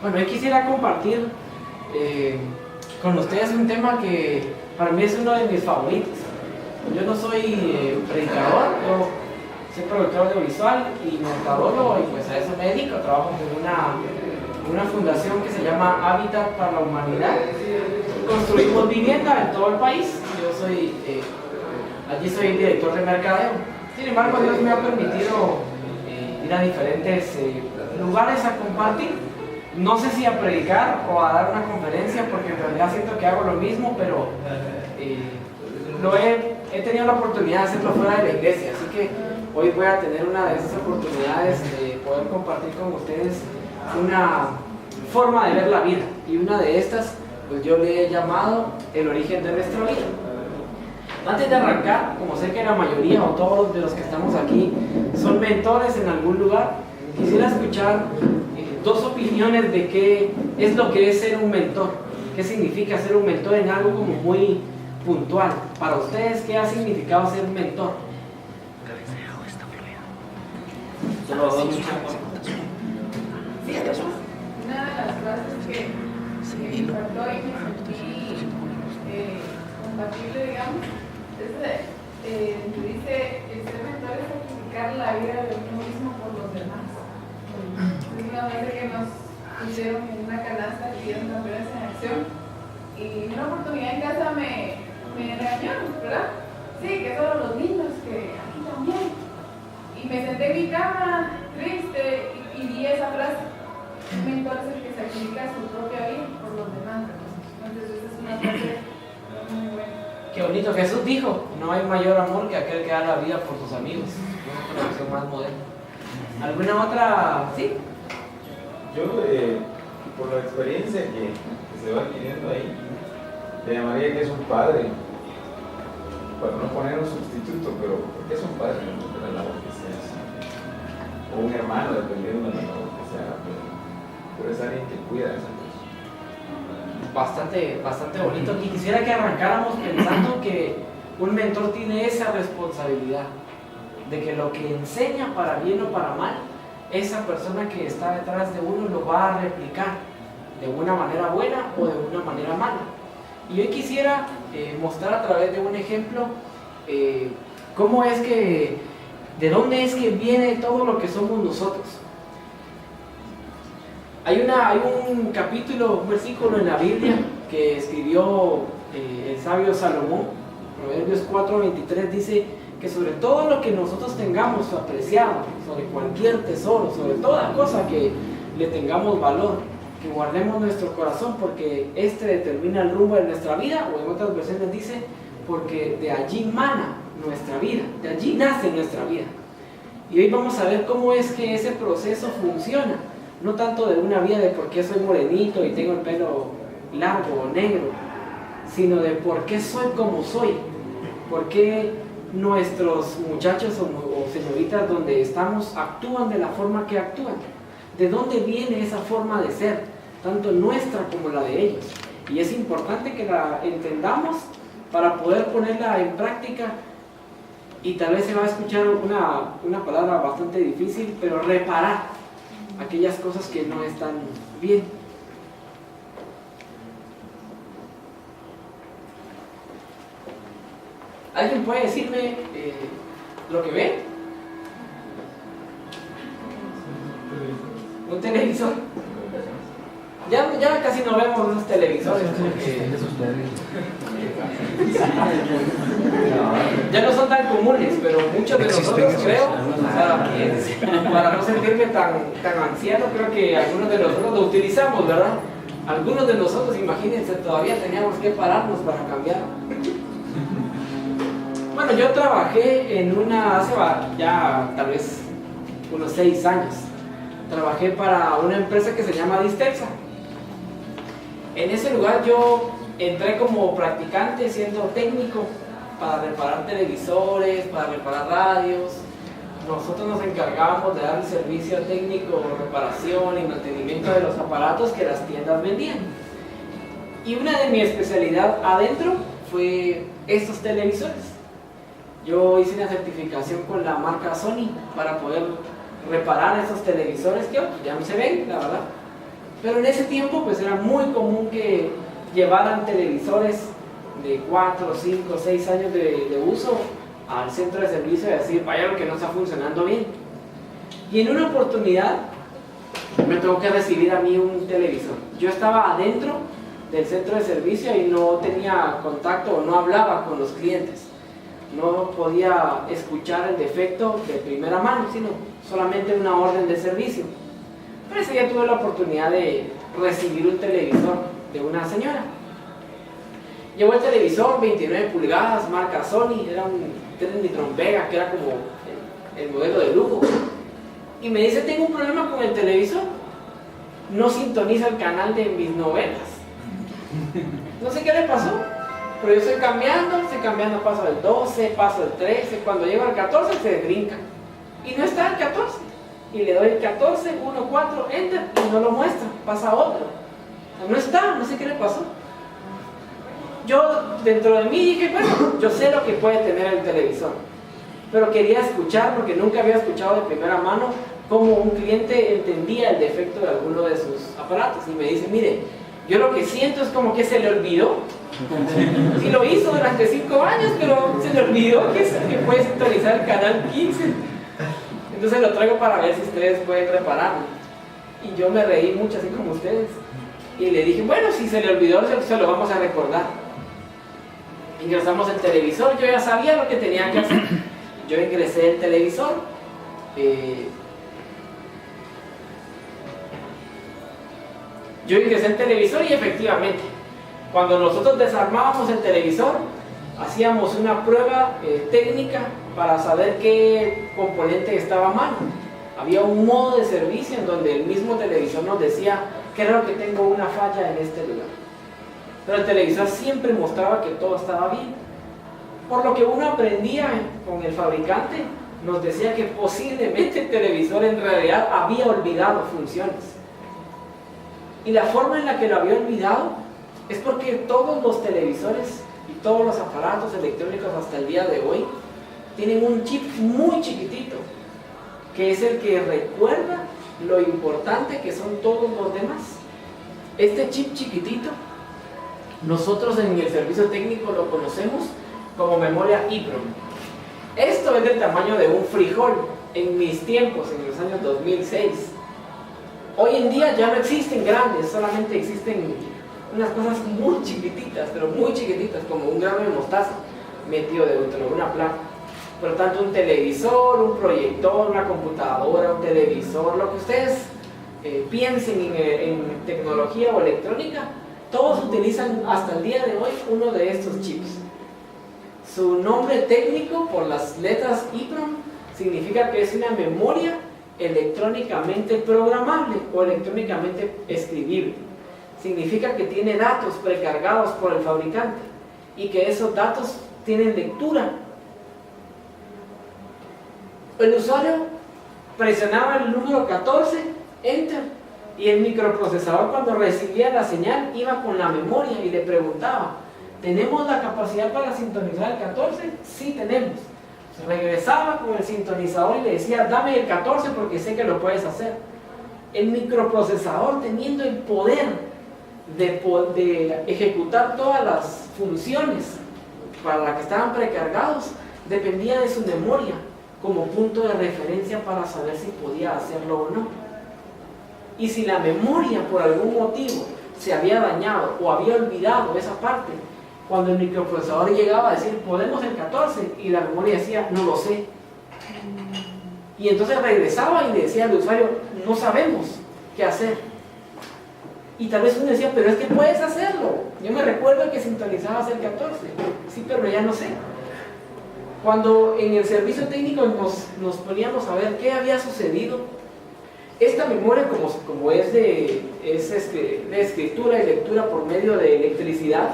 Bueno, hoy quisiera compartir con ustedes un tema que para mí es uno de mis favoritos. Yo no soy predicador, yo soy productor audiovisual y mercadólogo, y pues a eso me dedico. Trabajo con una fundación que se llama Hábitat para la Humanidad. Construimos vivienda en todo el país. Yo allí soy director de mercadeo. Sin embargo, Dios me ha permitido ir a diferentes lugares a compartir. No sé si a predicar o a dar una conferencia, porque en realidad siento que hago lo mismo, pero he tenido la oportunidad de hacerlo fuera de la iglesia, así que hoy voy a tener una de esas oportunidades de poder compartir con ustedes una forma de ver la vida, y una de estas pues yo le he llamado el origen de nuestra vida. Antes de arrancar, como sé que la mayoría o todos de los que estamos aquí son mentores en algún lugar, quisiera escuchar dos opiniones de qué es lo que es ser un mentor, qué significa ser un mentor en algo como muy puntual. Para ustedes, ¿qué ha significado ser un mentor? Una de las frases que me impactó y me sentí compatible, digamos, dice: el ser mentor es sacrificar la vida de uno mismo por los demás. Es una frase que nos pusieron en una canasta pidiendo campeones en acción, y en una oportunidad en casa me regañaron, ¿verdad? Sí, que solo los niños, que aquí también. Y me senté en mi cama triste y vi esa frase: un mentor es el que sacrifica su propia vida por los demás. Entonces esa es una frase muy buena. Qué bonito. Jesús dijo: no hay mayor amor que aquel que da la vida por sus amigos. Una versión más moderna. ¿Alguna otra? ¿Sí? Yo, por la experiencia que se va adquiriendo ahí, le llamaría que es un padre, para no poner un sustituto, pero porque es un padre de la labor que se hace, o un hermano, dependiendo de la labor que se haga, pero es alguien que cuida a esa persona. Bastante bonito. Y quisiera que arrancáramos pensando que un mentor tiene esa responsabilidad de que lo que enseña, para bien o para mal, esa persona que está detrás de uno lo va a replicar de una manera buena o de una manera mala. Y hoy quisiera mostrar a través de un ejemplo cómo es que, de dónde es que viene todo lo que somos nosotros. Hay un capítulo, un versículo en la Biblia que escribió el sabio Salomón. Proverbios 4:23 dice que sobre todo lo que nosotros tengamos apreciado, sobre cualquier tesoro, sobre toda cosa que le tengamos valor, que guardemos nuestro corazón, porque este determina el rumbo de nuestra vida, o en otras versiones dice: porque de allí mana nuestra vida, de allí nace nuestra vida. Y hoy vamos a ver cómo es que ese proceso funciona, no tanto de una vida de por qué soy morenito y tengo el pelo largo o negro, sino de por qué soy como soy, por qué nuestros muchachos o señoritas donde estamos actúan de la forma que actúan, de dónde viene esa forma de ser, tanto nuestra como la de ellos. Y es importante que la entendamos para poder ponerla en práctica. Y tal vez se va a escuchar una palabra bastante difícil, pero reparar aquellas cosas que no están bien. ¿Alguien puede decirme lo que ve? ¿Un televisor? Ya casi no vemos unos televisores. Ya no son tan comunes, pero muchos de nosotros, creo, para no sentirme tan anciano, creo que algunos de nosotros lo utilizamos, ¿verdad? Algunos de nosotros, imagínense, todavía teníamos que pararnos para cambiar. Bueno, yo trabajé hace ya tal vez unos 6 años, trabajé para una empresa que se llama Distexa. En ese lugar yo entré como practicante, siendo técnico, para reparar televisores, para reparar radios. Nosotros nos encargábamos de dar el servicio técnico, reparación y mantenimiento de los aparatos que las tiendas vendían. Y una de mis especialidades adentro fue estos televisores. Yo hice una certificación con la marca Sony para poder reparar esos televisores que ya no se ven, la verdad. Pero en ese tiempo pues era muy común que llevaran televisores de 4, 5, 6 años de uso al centro de servicio y decir, vaya lo que no está funcionando bien. Y en una oportunidad me tocó que recibir a mí un televisor. Yo estaba adentro del centro de servicio y no tenía contacto o no hablaba con los clientes. No podía escuchar el defecto de primera mano, sino solamente una orden de servicio. Pero ese día tuve la oportunidad de recibir un televisor de una señora. Llevó el televisor, 29 pulgadas, marca Sony, era un Trinitron Vega, que era como el modelo de lujo. Y me dice, tengo un problema con el televisor. No sintoniza el canal de mis novelas. No sé qué le pasó, pero yo estoy cambiando, paso del 12, paso del 13, cuando llego al 14 se brinca. Y no está el 14. Y le doy el 14, 1, 4, enter, y no lo muestra, pasa a otro. No está, no sé qué le pasó. Yo dentro de mí dije, bueno, yo sé lo que puede tener el televisor, pero quería escuchar, porque nunca había escuchado de primera mano cómo un cliente entendía el defecto de alguno de sus aparatos. Y me dice, mire, yo lo que siento es como que se le olvidó. Sí lo hizo durante 5 años, pero se le olvidó que puede sintonizar el canal 15. Entonces lo traigo para ver si ustedes pueden repararlo. Y yo me reí mucho, así como ustedes. Y le dije, bueno, si se le olvidó, se lo vamos a recordar. Ingresamos el televisor, yo ya sabía lo que tenía que hacer. Yo ingresé el televisor. Yo ingresé el televisor y efectivamente, cuando nosotros desarmábamos el televisor, hacíamos una prueba técnica para saber qué componente estaba mal. Había un modo de servicio en donde el mismo televisor nos decía, creo que tengo una falla en este lugar. Pero el televisor siempre mostraba que todo estaba bien. Por lo que uno aprendía con el fabricante, nos decía que posiblemente el televisor en realidad había olvidado funciones. Y la forma en la que lo había olvidado es porque todos los televisores y todos los aparatos electrónicos hasta el día de hoy tienen un chip muy chiquitito, que es el que recuerda lo importante que son todos los demás. Este chip chiquitito, nosotros en el servicio técnico lo conocemos como memoria EEPROM. Esto es del tamaño de un frijol en mis tiempos, en los años 2006. Hoy en día ya no existen grandes, solamente existen unas cosas muy chiquititas, pero muy chiquititas, como un grano de mostaza metido dentro de una placa. Por lo tanto, un televisor, un proyector, una computadora, un televisor, lo que ustedes piensen en tecnología o electrónica, todos utilizan hasta el día de hoy uno de estos chips. Su nombre técnico, por las letras EEPROM, significa que es una memoria electrónicamente programable o electrónicamente escribible. Significa que tiene datos precargados por el fabricante y que esos datos tienen lectura. El usuario presionaba el número 14, enter, y el microprocesador, cuando recibía la señal, iba con la memoria y le preguntaba, ¿tenemos la capacidad para sintonizar el 14? Sí, tenemos. Regresaba con el sintonizador y le decía, dame el 14 porque sé que lo puedes hacer. El microprocesador, teniendo el poder de ejecutar todas las funciones para las que estaban precargados, dependía de su memoria como punto de referencia para saber si podía hacerlo o no. Y si la memoria por algún motivo se había dañado o había olvidado esa parte, cuando el microprocesador llegaba a decir, podemos el 14, y la memoria decía, no lo sé. Y entonces regresaba y le decía al usuario, no sabemos qué hacer. Y tal vez uno decía, pero es que puedes hacerlo. Yo me recuerdo que sintonizabas el 14. Sí, pero ya no sé. Cuando en el servicio técnico nos poníamos a ver qué había sucedido, esta memoria, como es de escritura y lectura por medio de electricidad,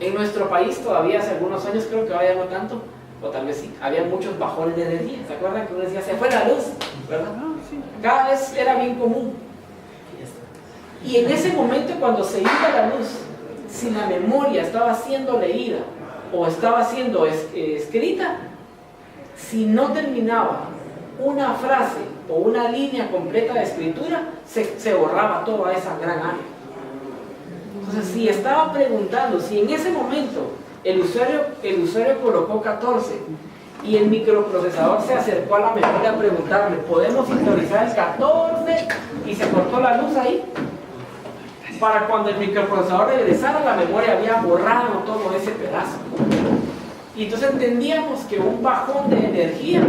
en nuestro país todavía hace algunos años, creo que ahora ya no tanto, o tal vez sí, había muchos bajones de energía. ¿Se acuerdan que uno decía, se fue la luz? ¿Verdad? Cada vez era bien común. Y en ese momento, cuando se iba la luz, si la memoria estaba siendo leída o estaba siendo escrita, si no terminaba una frase o una línea completa de escritura, se borraba toda esa gran área. Entonces, si estaba preguntando, si en ese momento el usuario colocó 14 y el microprocesador se acercó a la memoria a preguntarle, ¿podemos sintonizar el 14? Y se cortó la luz ahí. Para cuando el microprocesador regresara, la memoria había borrado todo ese pedazo. Y entonces entendíamos que un bajón de energía,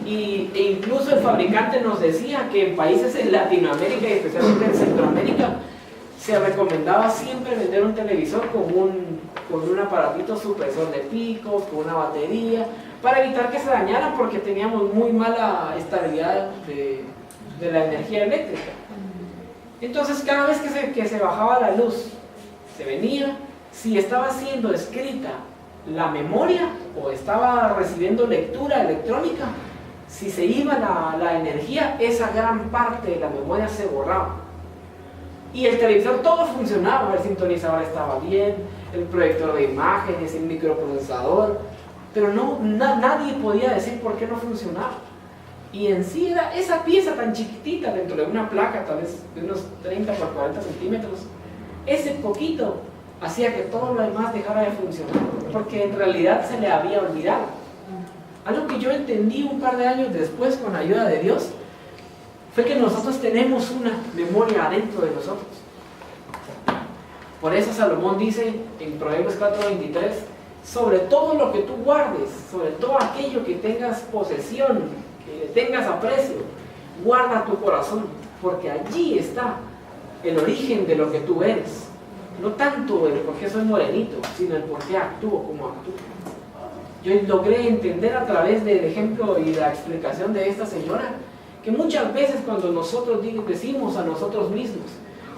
e incluso el fabricante nos decía que en países en Latinoamérica y especialmente en Centroamérica, se recomendaba siempre vender un televisor con un aparatito supresor de picos, con una batería, para evitar que se dañaran, porque teníamos muy mala estabilidad de la energía eléctrica. Entonces, cada vez que se bajaba la luz, se venía, si estaba siendo escrita la memoria o estaba recibiendo lectura electrónica, si se iba la energía, esa gran parte de la memoria se borraba. Y el televisor todo funcionaba, el sintonizador estaba bien, el proyector de imágenes, el microprocesador, pero nadie podía decir por qué no funcionaba. Y en sí era esa pieza tan chiquitita dentro de una placa, tal vez de unos 30 por 40 centímetros, ese poquito hacía que todo lo demás dejara de funcionar, porque en realidad se le había olvidado. Algo que yo entendí un par de años después con la ayuda de Dios, fue que nosotros tenemos una memoria adentro de nosotros. Por eso Salomón dice en Proverbios 4:23, sobre todo lo que tú guardes, sobre todo aquello que tengas posesión, que tengas aprecio, guarda tu corazón, porque allí está el origen de lo que tú eres. No tanto el por qué soy morenito, sino el por qué actúo como actúo. Yo logré entender a través del ejemplo y la explicación de esta señora, que muchas veces cuando nosotros decimos a nosotros mismos,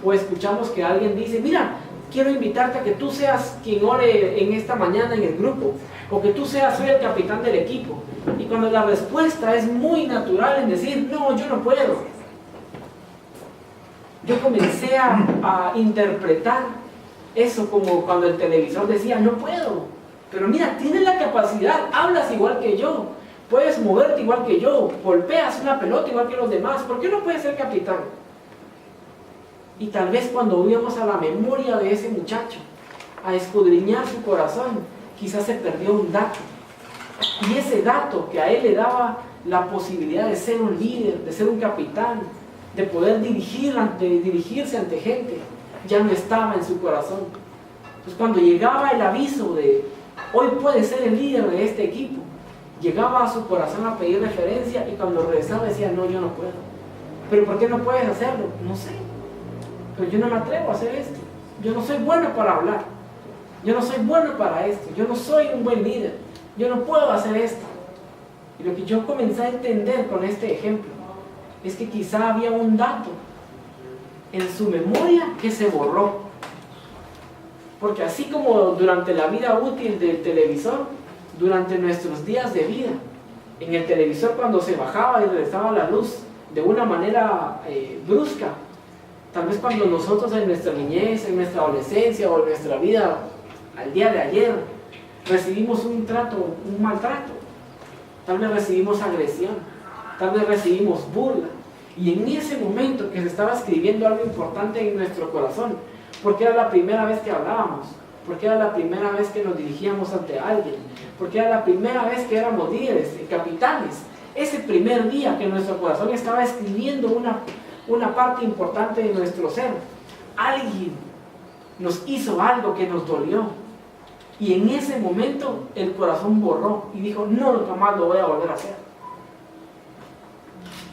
o escuchamos que alguien dice, mira, quiero invitarte a que tú seas quien ore en esta mañana en el grupo, o que tú soy el capitán del equipo, y cuando la respuesta es muy natural en decir, no, yo no puedo, yo comencé a interpretar eso como cuando el televisor decía, no puedo, pero mira, tienes la capacidad, hablas igual que yo, puedes moverte igual que yo, golpeas una pelota igual que los demás, ¿por qué no puedes ser capitán? Y tal vez cuando íbamos a la memoria de ese muchacho, a escudriñar su corazón, quizás se perdió un dato. Y ese dato que a él le daba la posibilidad de ser un líder, de ser un capitán, de poder dirigirse ante gente, ya no estaba en su corazón. Entonces cuando llegaba el aviso de, hoy puede ser el líder de este equipo, llegaba a su corazón a pedir referencia, y cuando regresaba decía, no, yo no puedo. ¿Pero por qué no puedes hacerlo? No sé, pero yo no me atrevo a hacer esto. Yo no soy bueno para hablar, yo no soy bueno para esto, yo no soy un buen líder, yo no puedo hacer esto. Y lo que yo comencé a entender con este ejemplo es que quizá había un dato en su memoria que se borró, porque así como durante la vida útil del televisor, durante nuestros días de vida, en el televisor cuando se bajaba y regresaba la luz de una manera brusca, tal vez cuando nosotros en nuestra niñez, en nuestra adolescencia o en nuestra vida al día de ayer recibimos un maltrato, tal vez recibimos agresión, tal vez recibimos burla, y en ese momento que se estaba escribiendo algo importante en nuestro corazón, porque era la primera vez que hablábamos, porque era la primera vez que nos dirigíamos ante alguien, porque era la primera vez que éramos líderes, capitanes, ese primer día que nuestro corazón estaba escribiendo una parte importante de nuestro ser, alguien nos hizo algo que nos dolió, y en ese momento el corazón borró y dijo, no, jamás lo voy a volver a hacer.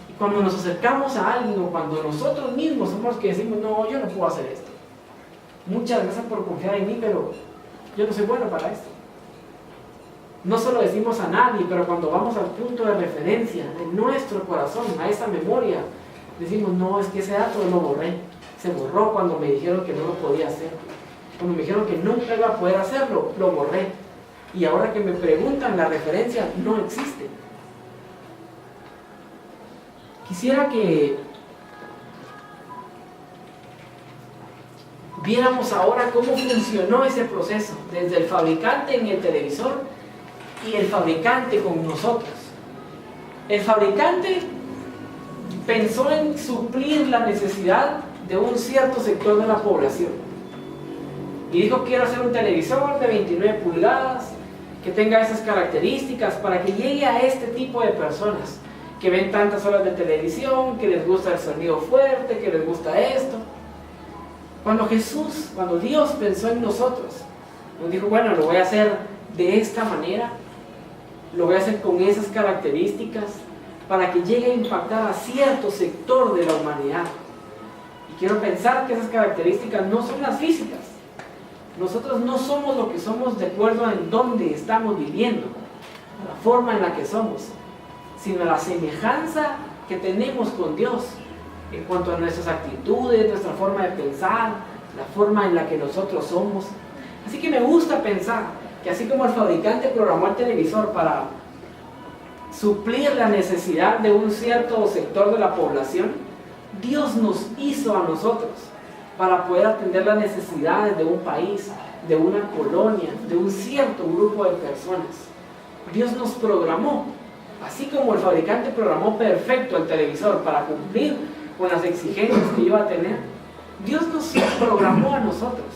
Y cuando nos acercamos a alguien, o cuando nosotros mismos somos los que decimos, no, yo no puedo hacer esto, muchas gracias por confiar en mí, pero yo no soy bueno para esto. No solo decimos a nadie, pero cuando vamos al punto de referencia de nuestro corazón, a esa memoria, decimos, no, es que ese dato lo borré, se borró cuando me dijeron que no lo podía hacer, cuando me dijeron que nunca iba a poder hacerlo, lo borré, y ahora que me preguntan, la referencia no existe. Quisiera que viéramos ahora cómo funcionó ese proceso, desde el fabricante en el televisor y el fabricante con nosotros. El fabricante pensó en suplir la necesidad de un cierto sector de la población. Y dijo: quiero hacer un televisor de 29 pulgadas, que tenga esas características para que llegue a este tipo de personas que ven tantas horas de televisión, que les gusta el sonido fuerte, que les gusta esto. Cuando Dios pensó en nosotros, nos dijo: bueno, lo voy a hacer de esta manera, lo voy a hacer con esas características, para que llegue a impactar a cierto sector de la humanidad. Y quiero pensar que esas características no son las físicas. Nosotros no somos lo que somos de acuerdo a en dónde estamos viviendo, la forma en la que somos, sino la semejanza que tenemos con Dios en cuanto a nuestras actitudes, nuestra forma de pensar, la forma en la que nosotros somos. Así que me gusta pensar que así como el fabricante programó el televisor para suplir la necesidad de un cierto sector de la población, Dios nos hizo a nosotros para poder atender las necesidades de un país, de una colonia, de un cierto grupo de personas. Dios nos programó, así como el fabricante programó perfecto el televisor para cumplir con las exigencias que iba a tener. Dios nos programó a nosotros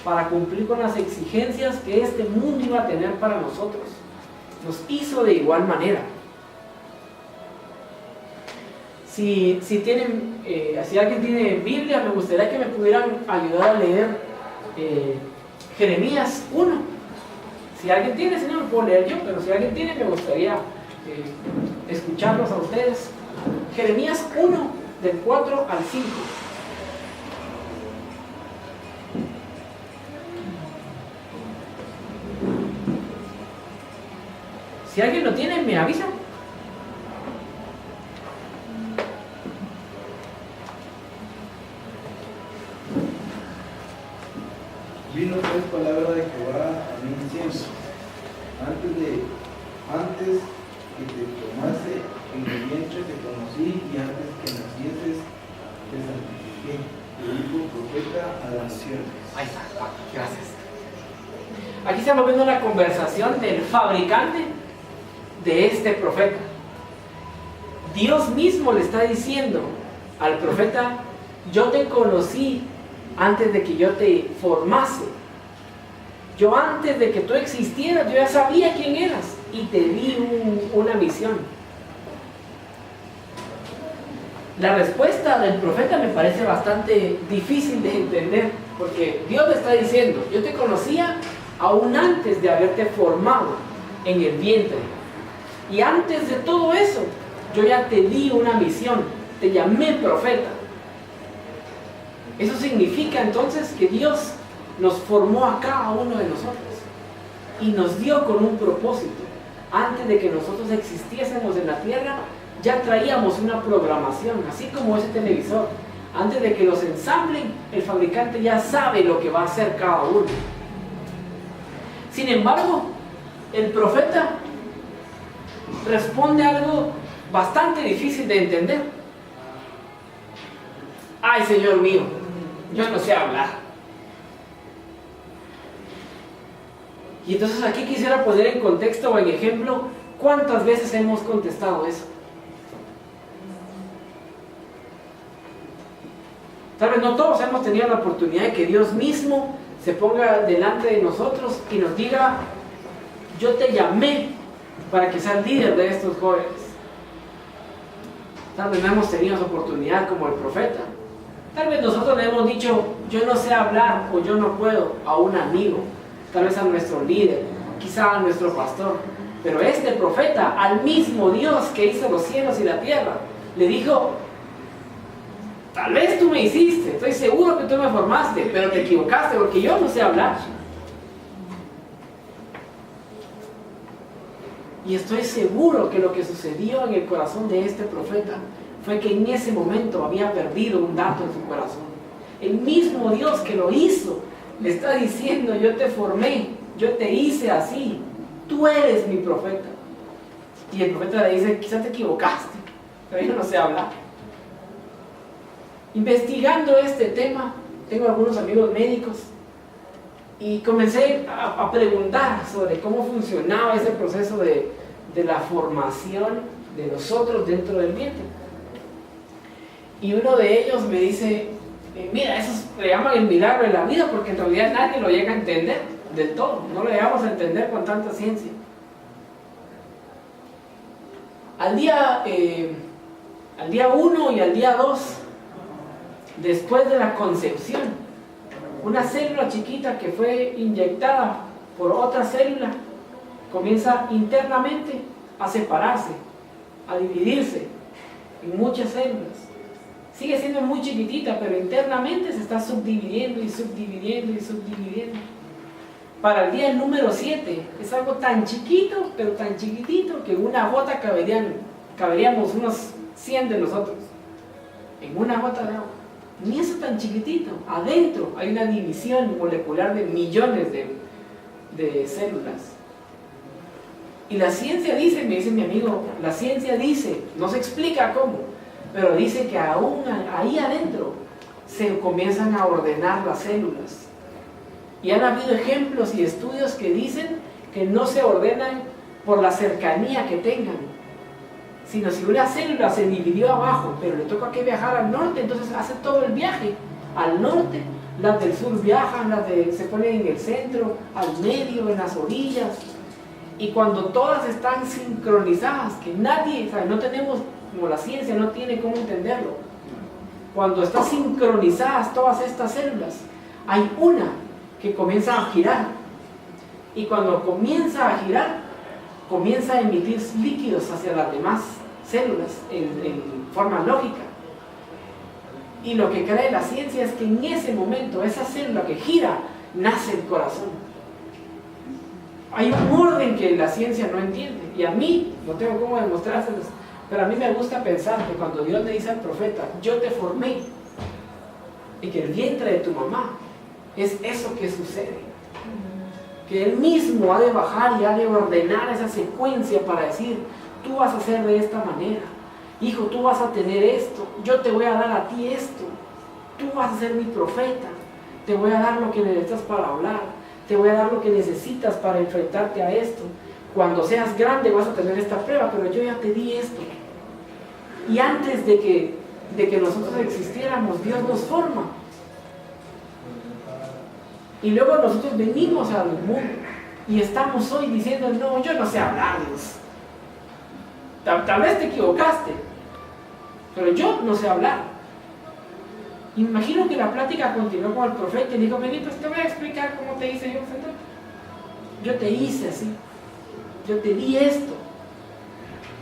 para cumplir con las exigencias que este mundo iba a tener para nosotros. Nos hizo de igual manera. Si alguien tiene Biblia, me gustaría que me pudieran ayudar a leer Jeremías 1. Si alguien tiene, si no lo puedo leer yo, pero si alguien tiene, me gustaría escucharlos a ustedes. Jeremías 1, del 4 al 5. Si alguien lo tiene, me avisa. Vino pues palabra de Jehová a mí diciendo: antes que te tomase en el vientre te conocí, y antes que nacieses te santifiqué. Te digo profeta a las naciones. Ahí está, gracias. Aquí estamos viendo la conversación del fabricante de este profeta. Dios mismo le está diciendo al profeta: yo te conocí antes de que yo te formase. Yo antes de que tú existieras, yo ya sabía quién eras y te di una misión. La respuesta del profeta me parece bastante difícil de entender, porque Dios le está diciendo: yo te conocía aún antes de haberte formado en el vientre, y antes de todo eso yo ya te di una misión, te llamé profeta. Eso significa entonces que Dios nos formó a cada uno de nosotros y nos dio con un propósito. Antes de que nosotros existiésemos en la tierra, ya traíamos una programación, así como ese televisor. Antes de que los ensamblen, el fabricante ya sabe lo que va a hacer cada uno. Sin embargo, el profeta responde algo bastante difícil de entender. Ay, Señor mío, yo no sé hablar. Y entonces aquí quisiera poner en contexto o en ejemplo cuántas veces hemos contestado eso. Tal vez no todos hemos tenido la oportunidad de que Dios mismo se ponga delante de nosotros y nos diga: yo te llamé para que seas líder de estos jóvenes. Tal vez no hemos tenido esa oportunidad como el profeta. Tal vez nosotros le hemos dicho: yo no sé hablar o yo no puedo, a un amigo, tal vez a nuestro líder, quizá a nuestro pastor. Pero este profeta, al mismo Dios que hizo los cielos y la tierra, le dijo: tal vez tú me hiciste, estoy seguro que tú me formaste, pero te equivocaste porque yo no sé hablar. Y estoy seguro que lo que sucedió en el corazón de este profeta fue que en ese momento había perdido un dato en su corazón. El mismo Dios que lo hizo le está diciendo: yo te formé, yo te hice así, tú eres mi profeta. Y el profeta le dice: quizás te equivocaste, pero yo no sé hablar. Investigando este tema, tengo algunos amigos médicos y comencé a preguntar sobre cómo funcionaba ese proceso de la formación de nosotros dentro del vientre. Y uno de ellos me dice, mira, eso le llaman el milagro de la vida, porque en realidad nadie lo llega a entender del todo, no lo llegamos a entender con tanta ciencia. Al día 1 y al día 2, después de la concepción, una célula chiquita que fue inyectada por otra célula comienza internamente a separarse, a dividirse en muchas células. Sigue siendo muy chiquitita, pero internamente se está subdividiendo y subdividiendo y subdividiendo. Para el día número 7 es algo tan chiquito, pero tan chiquitito, que en una gota caberíamos unos 100 de nosotros. En una gota de agua. Ni eso tan chiquitito. Adentro hay una división molecular de millones de células. Y la ciencia dice, me dice mi amigo, la ciencia dice, no se explica cómo, pero dice que aún ahí adentro se comienzan a ordenar las células. Y han habido ejemplos y estudios que dicen que no se ordenan por la cercanía que tengan, sino si una célula se dividió abajo, pero le toca que viajar al norte, entonces hace todo el viaje al norte. Las del sur viajan, se ponen en el centro, al medio, en las orillas. Y cuando todas están sincronizadas, que nadie, o sea, no tenemos, como la ciencia no tiene cómo entenderlo, cuando están sincronizadas todas estas células, hay una que comienza a girar, y cuando comienza a girar, comienza a emitir líquidos hacia las demás células en forma lógica. Y lo que cree la ciencia es que en ese momento, esa célula que gira, nace el corazón. Hay un orden que la ciencia no entiende, y a mí, no tengo cómo demostrárselos, pero a mí me gusta pensar que cuando Dios le dice al profeta, yo te formé, y que el vientre de tu mamá, es eso que sucede, que Él mismo ha de bajar y ha de ordenar esa secuencia para decir, tú vas a hacer de esta manera, hijo, tú vas a tener esto, yo te voy a dar a ti esto, tú vas a ser mi profeta, te voy a dar lo que necesitas para hablar, te voy a dar lo que necesitas para enfrentarte a esto, cuando seas grande vas a tener esta prueba, pero yo ya te di esto. Y antes de que nosotros existiéramos, Dios nos forma. Y luego nosotros venimos al mundo y estamos hoy diciendo, no, yo no sé hablar, Dios. Tal vez te equivocaste, pero yo no sé hablar. Y me imagino que la plática continuó con el profeta y dijo, vení, pues te voy a explicar cómo te hice yo, Señor. Yo te hice así, yo te di esto.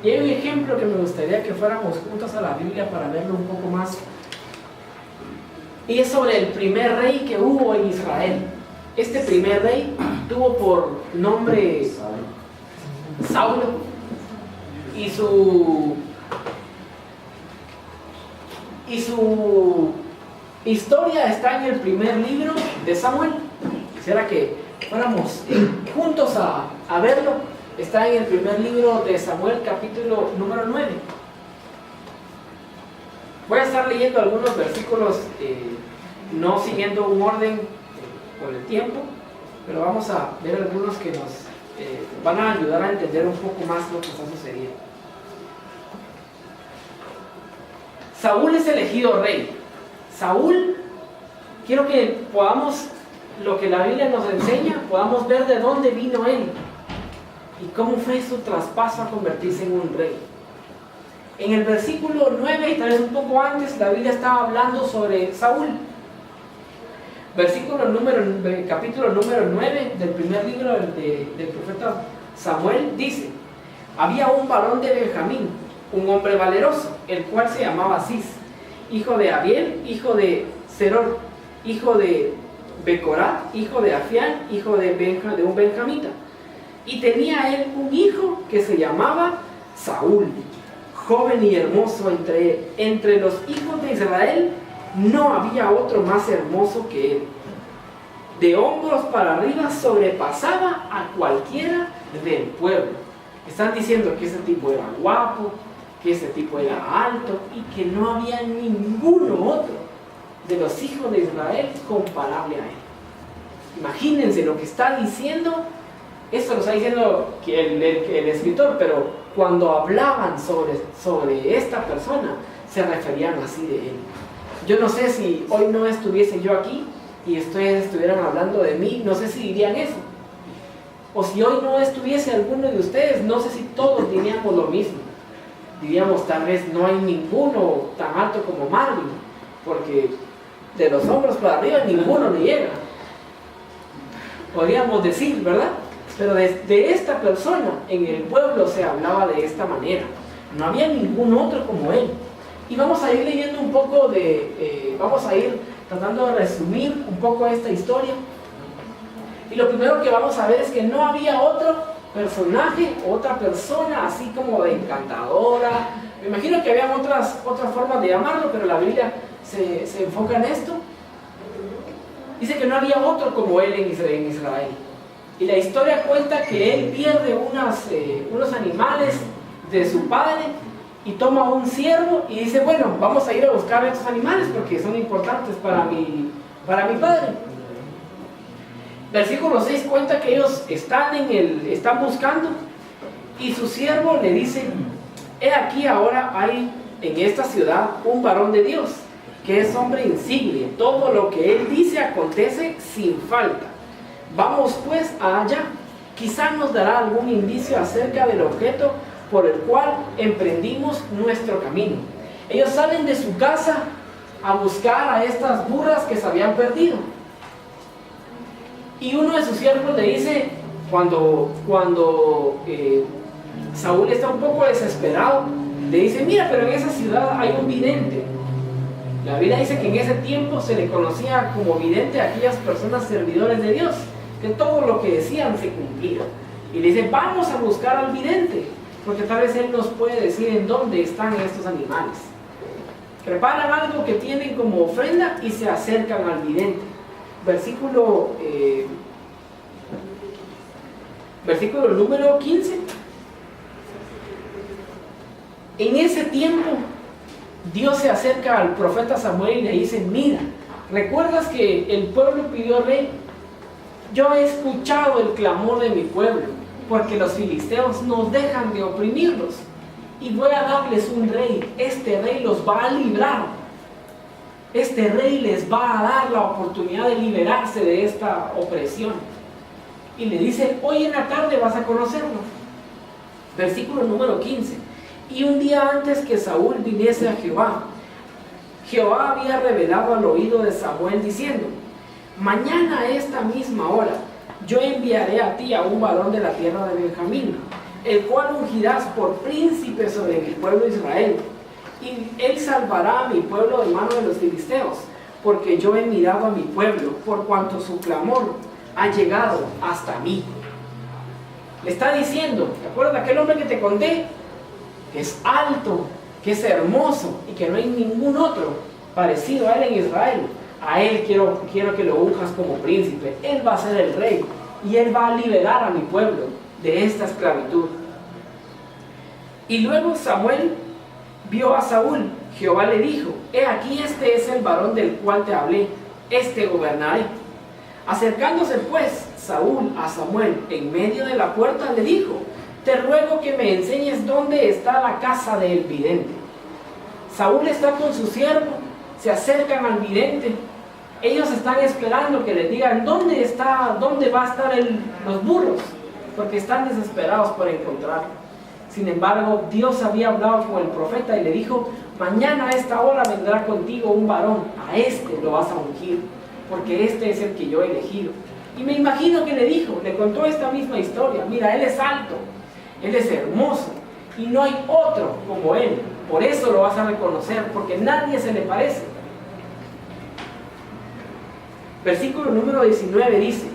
Y hay un ejemplo que me gustaría que fuéramos juntos a la Biblia para verlo un poco más. Y es sobre el primer rey que hubo en Israel. Este primer rey tuvo por nombre Saulo, y su historia está en el primer libro de Samuel. Quisiera que fuéramos juntos a verlo. Está en el primer libro de Samuel, capítulo número 9. Voy a estar leyendo algunos versículos, no siguiendo un orden por el tiempo, pero vamos a ver algunos que nos van a ayudar a entender un poco más lo que está sucediendo. Saúl es elegido rey. Saúl, quiero que podamos, lo que la Biblia nos enseña, podamos ver de dónde vino él y cómo fue su traspaso a convertirse en un rey. En el versículo 9, y tal vez un poco antes, la Biblia estaba hablando sobre Saúl. Capítulo número 9 del primer libro del profeta Samuel dice: había un varón de Benjamín, un hombre valeroso, el cual se llamaba Cis, hijo de Abiel, hijo de Seror, hijo de Becorat, hijo de Afián, hijo de un benjamita. Y tenía él un hijo que se llamaba Saúl, joven y hermoso entre los hijos de Israel. No había otro más hermoso que él. De hombros para arriba sobrepasaba a cualquiera del pueblo. Están diciendo que ese tipo era guapo, que ese tipo era alto y que no había ninguno otro de los hijos de Israel comparable a él. Imagínense lo que está diciendo. Esto lo está diciendo el escritor, pero cuando hablaban sobre esta persona, se referían así de él. Yo no sé si hoy no estuviese yo aquí y ustedes estuvieran hablando de mí, no sé si dirían eso. O si hoy no estuviese alguno de ustedes, no sé si todos diríamos lo mismo. Diríamos, tal vez no hay ninguno tan alto como Marvin, porque de los hombros para arriba ninguno le llega. Podríamos decir, ¿verdad? Pero de esta persona en el pueblo se hablaba de esta manera. No había ningún otro como él. Y vamos a ir leyendo un poco vamos a ir tratando de resumir un poco esta historia. Y lo primero que vamos a ver es que no había otro personaje, otra persona así como de encantadora. Me imagino que habían otras formas de llamarlo, pero la Biblia se enfoca en esto. Dice que no había otro como él en Israel. Y la historia cuenta que él pierde unos animales de su padre y toma un ciervo y dice, bueno, vamos a ir a buscar estos animales porque son importantes para mi padre. Versículo 6 cuenta que ellos están buscando y su siervo le dice, he aquí ahora hay en esta ciudad un varón de Dios, que es hombre insigne, todo lo que él dice acontece sin falta. Vamos pues allá, quizá nos dará algún indicio acerca del objeto por el cual emprendimos nuestro camino. Ellos salen de su casa a buscar a estas burras que se habían perdido. Y uno de sus siervos le dice, cuando Saúl está un poco desesperado, le dice, mira, pero en esa ciudad hay un vidente. La Biblia dice que en ese tiempo se le conocía como vidente a aquellas personas servidores de Dios, que todo lo que decían se cumplía. Y le dice, vamos a buscar al vidente, porque tal vez él nos puede decir en dónde están estos animales. Preparan algo que tienen como ofrenda y se acercan al vidente. Versículo número 15. En ese tiempo Dios se acerca al profeta Samuel y le dice, mira, ¿recuerdas que el pueblo pidió rey? Yo he escuchado el clamor de mi pueblo, porque los filisteos no dejan de oprimirlos, y voy a darles un rey. Este rey los va a librar. Este rey les va a dar la oportunidad de liberarse de esta opresión. Y le dice, hoy en la tarde vas a conocerlo. Versículo número 15. Y un día antes que Saúl viniese a Jehová, Jehová había revelado al oído de Samuel diciendo, mañana a esta misma hora yo enviaré a ti a un varón de la tierra de Benjamín, el cual ungirás por príncipe sobre mi pueblo Israel. Y él salvará a mi pueblo de mano de los filisteos, porque yo he mirado a mi pueblo, por cuanto su clamor ha llegado hasta mí. Le está diciendo, ¿te acuerdas de aquel hombre que te conté? Que es alto, que es hermoso y que no hay ningún otro parecido a él en Israel. A él quiero que lo unjas como príncipe. Él va a ser el rey y él va a liberar a mi pueblo de esta esclavitud. Y luego Samuel vio a Saúl. Jehová le dijo, he aquí este es el varón del cual te hablé, este gobernaré. Acercándose pues Saúl a Samuel en medio de la puerta, le dijo, te ruego que me enseñes dónde está la casa del vidente. Saúl está con su siervo, se acercan al vidente. Ellos están esperando que les digan dónde va a estar los burros, porque están desesperados por encontrarlo. Sin embargo, Dios había hablado con el profeta y le dijo, mañana a esta hora vendrá contigo un varón, a este lo vas a ungir, porque este es el que yo he elegido. Y me imagino que le contó esta misma historia. Mira, él es alto, él es hermoso, y no hay otro como él. Por eso lo vas a reconocer, porque nadie se le parece. Versículo número 19 dice,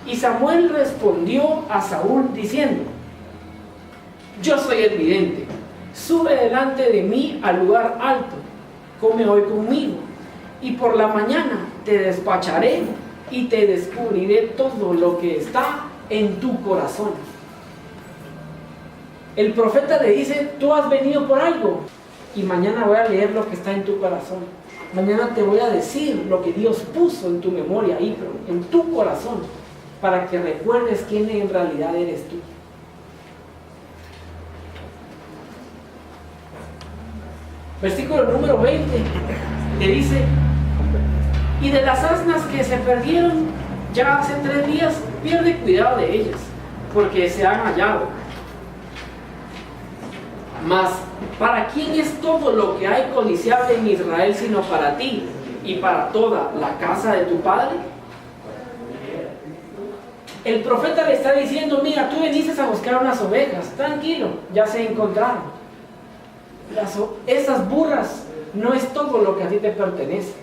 y Samuel respondió a Saúl diciendo, yo soy el vidente, sube delante de mí al lugar alto, come hoy conmigo, y por la mañana te despacharé y te descubriré todo lo que está en tu corazón. El profeta le dice, tú has venido por algo, y mañana voy a leer lo que está en tu corazón. Mañana te voy a decir lo que Dios puso en tu memoria, en tu corazón, para que recuerdes quién en realidad eres tú. Versículo número 20, le dice: y de las asnas que se perdieron ya hace 3 días, pierde cuidado de ellas, porque se han hallado. Mas, ¿para quién es todo lo que hay codiciable en Israel sino para ti y para toda la casa de tu padre? El profeta le está diciendo: mira, tú viniste a buscar unas ovejas, tranquilo, ya se encontraron. Esas burras no es todo lo que a ti te pertenece.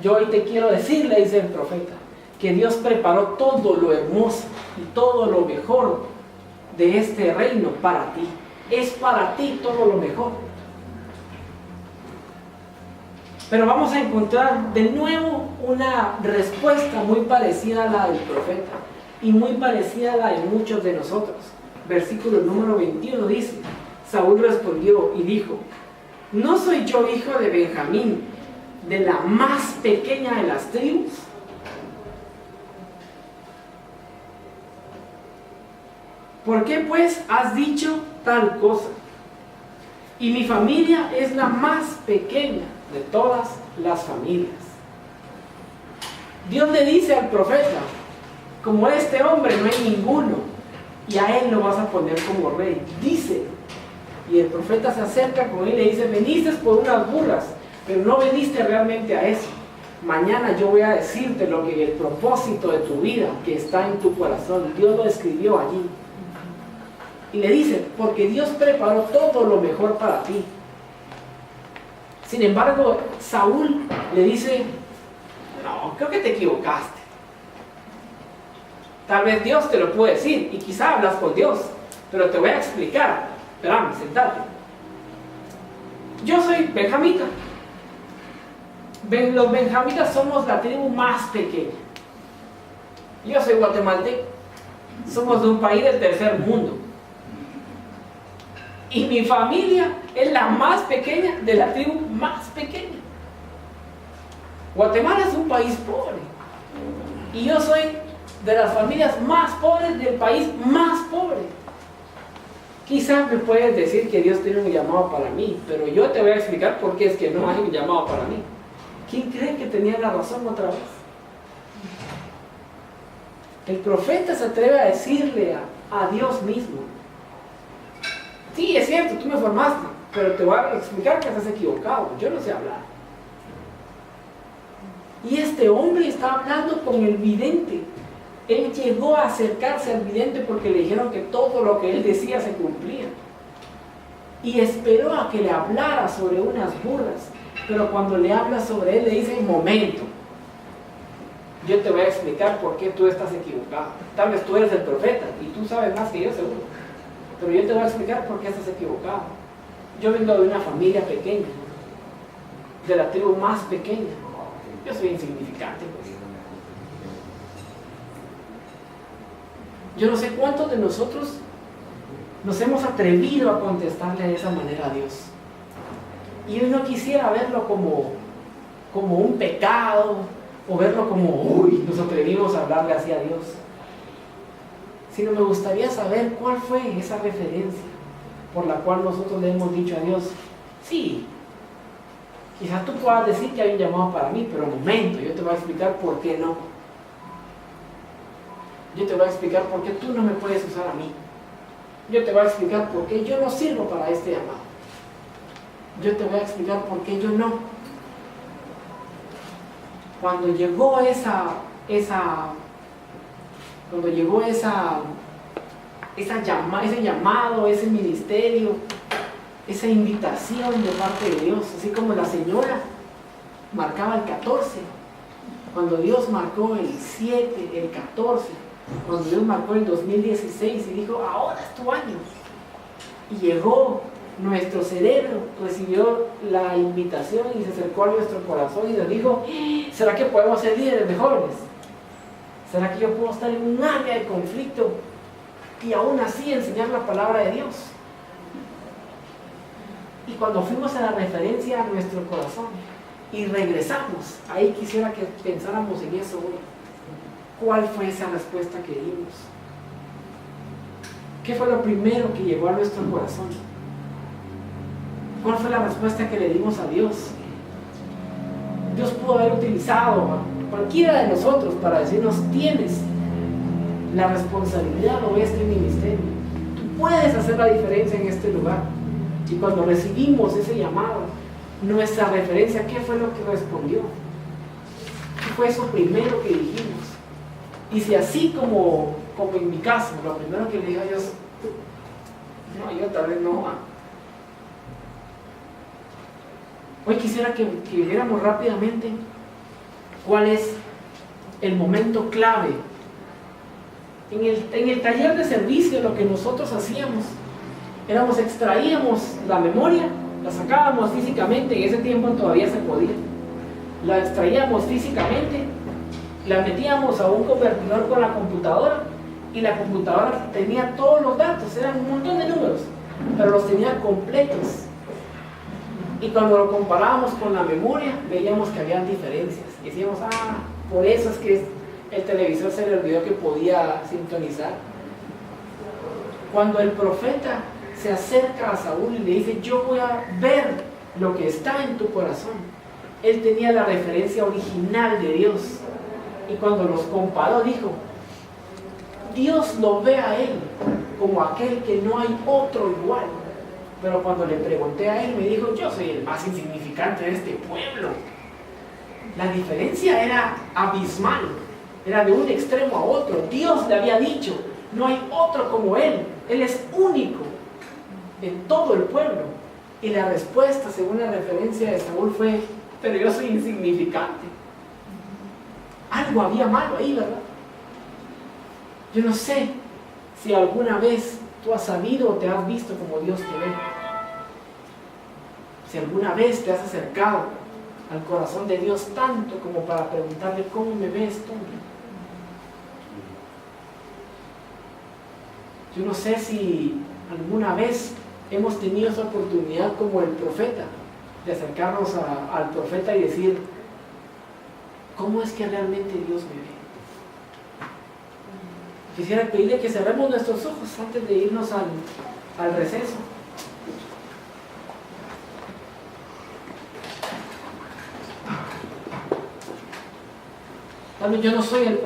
Yo hoy te quiero decir, le dice el profeta, que Dios preparó todo lo hermoso y todo lo mejor de este reino para ti. Es para ti todo lo mejor. Pero vamos a encontrar de nuevo una respuesta muy parecida a la del profeta y muy parecida a la de muchos de nosotros. Versículo número 21 dice: Saúl respondió y dijo: ¿no soy yo hijo de Benjamín, de la más pequeña de las tribus? ¿Por qué pues has dicho tal cosa? Y mi familia es la más pequeña de todas las familias. Dios le dice al profeta: como este hombre no hay ninguno, y a él lo vas a poner como rey, dice. Y el profeta se acerca con él y le dice: veniste por unas burras, pero no veniste realmente a eso. Mañana yo voy a decirte lo que el propósito de tu vida que está en tu corazón, Dios lo escribió allí. Y le dice: porque Dios preparó todo lo mejor para ti. Sin embargo, Saúl le dice: no, creo que te equivocaste. Tal vez Dios te lo puede decir, y quizá hablas con Dios, pero te voy a explicar. Espérame, sentate. Yo soy benjamita. Los benjamitas somos la tribu más pequeña. Yo soy guatemalteco. Somos de un país del tercer mundo. Y mi familia es la más pequeña de la tribu más pequeña. Guatemala es un país pobre. Y yo soy de las familias más pobres del país más pobre. Quizás me puedes decir que Dios tiene un llamado para mí, pero yo te voy a explicar por qué es que no hay un llamado para mí. ¿Quién cree que tenía la razón otra vez? El profeta se atreve a decirle a Dios mismo: sí, es cierto, tú me formaste, pero te voy a explicar que estás equivocado, yo no sé hablar. Y este hombre está hablando con el vidente. Él llegó a acercarse al vidente porque le dijeron que todo lo que él decía se cumplía. Y esperó a que le hablara sobre unas burras. Pero cuando le habla sobre él, le dice: momento, yo te voy a explicar por qué tú estás equivocado. Tal vez tú eres el profeta y tú sabes más que yo, seguro. Pero yo te voy a explicar por qué estás equivocado. Yo vengo de una familia pequeña, de la tribu más pequeña. Yo soy insignificante, pues. Yo no sé cuántos de nosotros nos hemos atrevido a contestarle de esa manera a Dios. Y yo no quisiera verlo como un pecado, o verlo como: uy, nos atrevimos a hablarle así a Dios. Sino me gustaría saber cuál fue esa referencia por la cual nosotros le hemos dicho a Dios: sí, quizás tú puedas decir que hay un llamado para mí, pero un momento, yo te voy a explicar por qué no. Yo te voy a explicar por qué tú no me puedes usar a mí. Yo te voy a explicar por qué yo no sirvo para este llamado. Yo te voy a explicar por qué yo no. Cuando llegó ese llamado, ese ministerio, esa invitación de parte de Dios, así como la señora marcaba el 14, cuando Dios marcó el 7, el 14, cuando Dios marcó el 2016 y dijo: ahora es tu año. Y llegó, nuestro cerebro recibió la invitación y se acercó a nuestro corazón y nos dijo: ¿será que podemos ser líderes de jóvenes? ¿Será que yo puedo estar en un área de conflicto y aún así enseñar la palabra de Dios? Y cuando fuimos a la referencia a nuestro corazón y regresamos, ahí quisiera que pensáramos en eso hoy. ¿Cuál fue esa respuesta que dimos? ¿Qué fue lo primero que llegó a nuestro corazón? ¿Cuál fue la respuesta que le dimos a Dios? Dios pudo haber utilizado a cualquiera de nosotros para decirnos: tienes la responsabilidad de este ministerio, tú puedes hacer la diferencia en este lugar. Y cuando recibimos ese llamado, nuestra referencia, ¿qué fue lo que respondió? ¿Qué fue eso primero que dijimos? Y si así como en mi caso, lo primero que le dije a Dios: no, yo tal vez no. Hoy quisiera que viéramos rápidamente cuál es el momento clave. En el taller de servicio, lo que nosotros hacíamos, extraíamos la memoria, la sacábamos físicamente, en ese tiempo todavía se podía, la extraíamos físicamente, la metíamos a un convertidor con la computadora, y la computadora tenía todos los datos, eran un montón de números, pero los tenía completos. Y cuando lo comparábamos con la memoria, veíamos que habían diferencias. Y decíamos: por eso es que el televisor se le olvidó que podía sintonizar. Cuando el profeta se acerca a Saúl y le dice: yo voy a ver lo que está en tu corazón, él tenía la referencia original de Dios. Y cuando los comparó, dijo: Dios lo ve a él como aquel que no hay otro igual. Pero cuando le pregunté a él, me dijo: yo soy el más insignificante de este pueblo. La diferencia era abismal, era de un extremo a otro. Dios le había dicho: no hay otro como él es único en todo el pueblo. Y la respuesta, según la referencia de Saúl, fue: pero yo soy insignificante. Algo había malo ahí, ¿verdad? Yo no sé si alguna vez tú has sabido o te has visto como Dios te ve. Si alguna vez te has acercado al corazón de Dios tanto como para preguntarle: ¿cómo me ves tú? Yo no sé si alguna vez hemos tenido esa oportunidad como el profeta, de acercarnos al profeta y decir: ¿cómo es que realmente Dios me ve? Quisiera pedirle que cerremos nuestros ojos antes de irnos al receso. Tal vez yo no soy el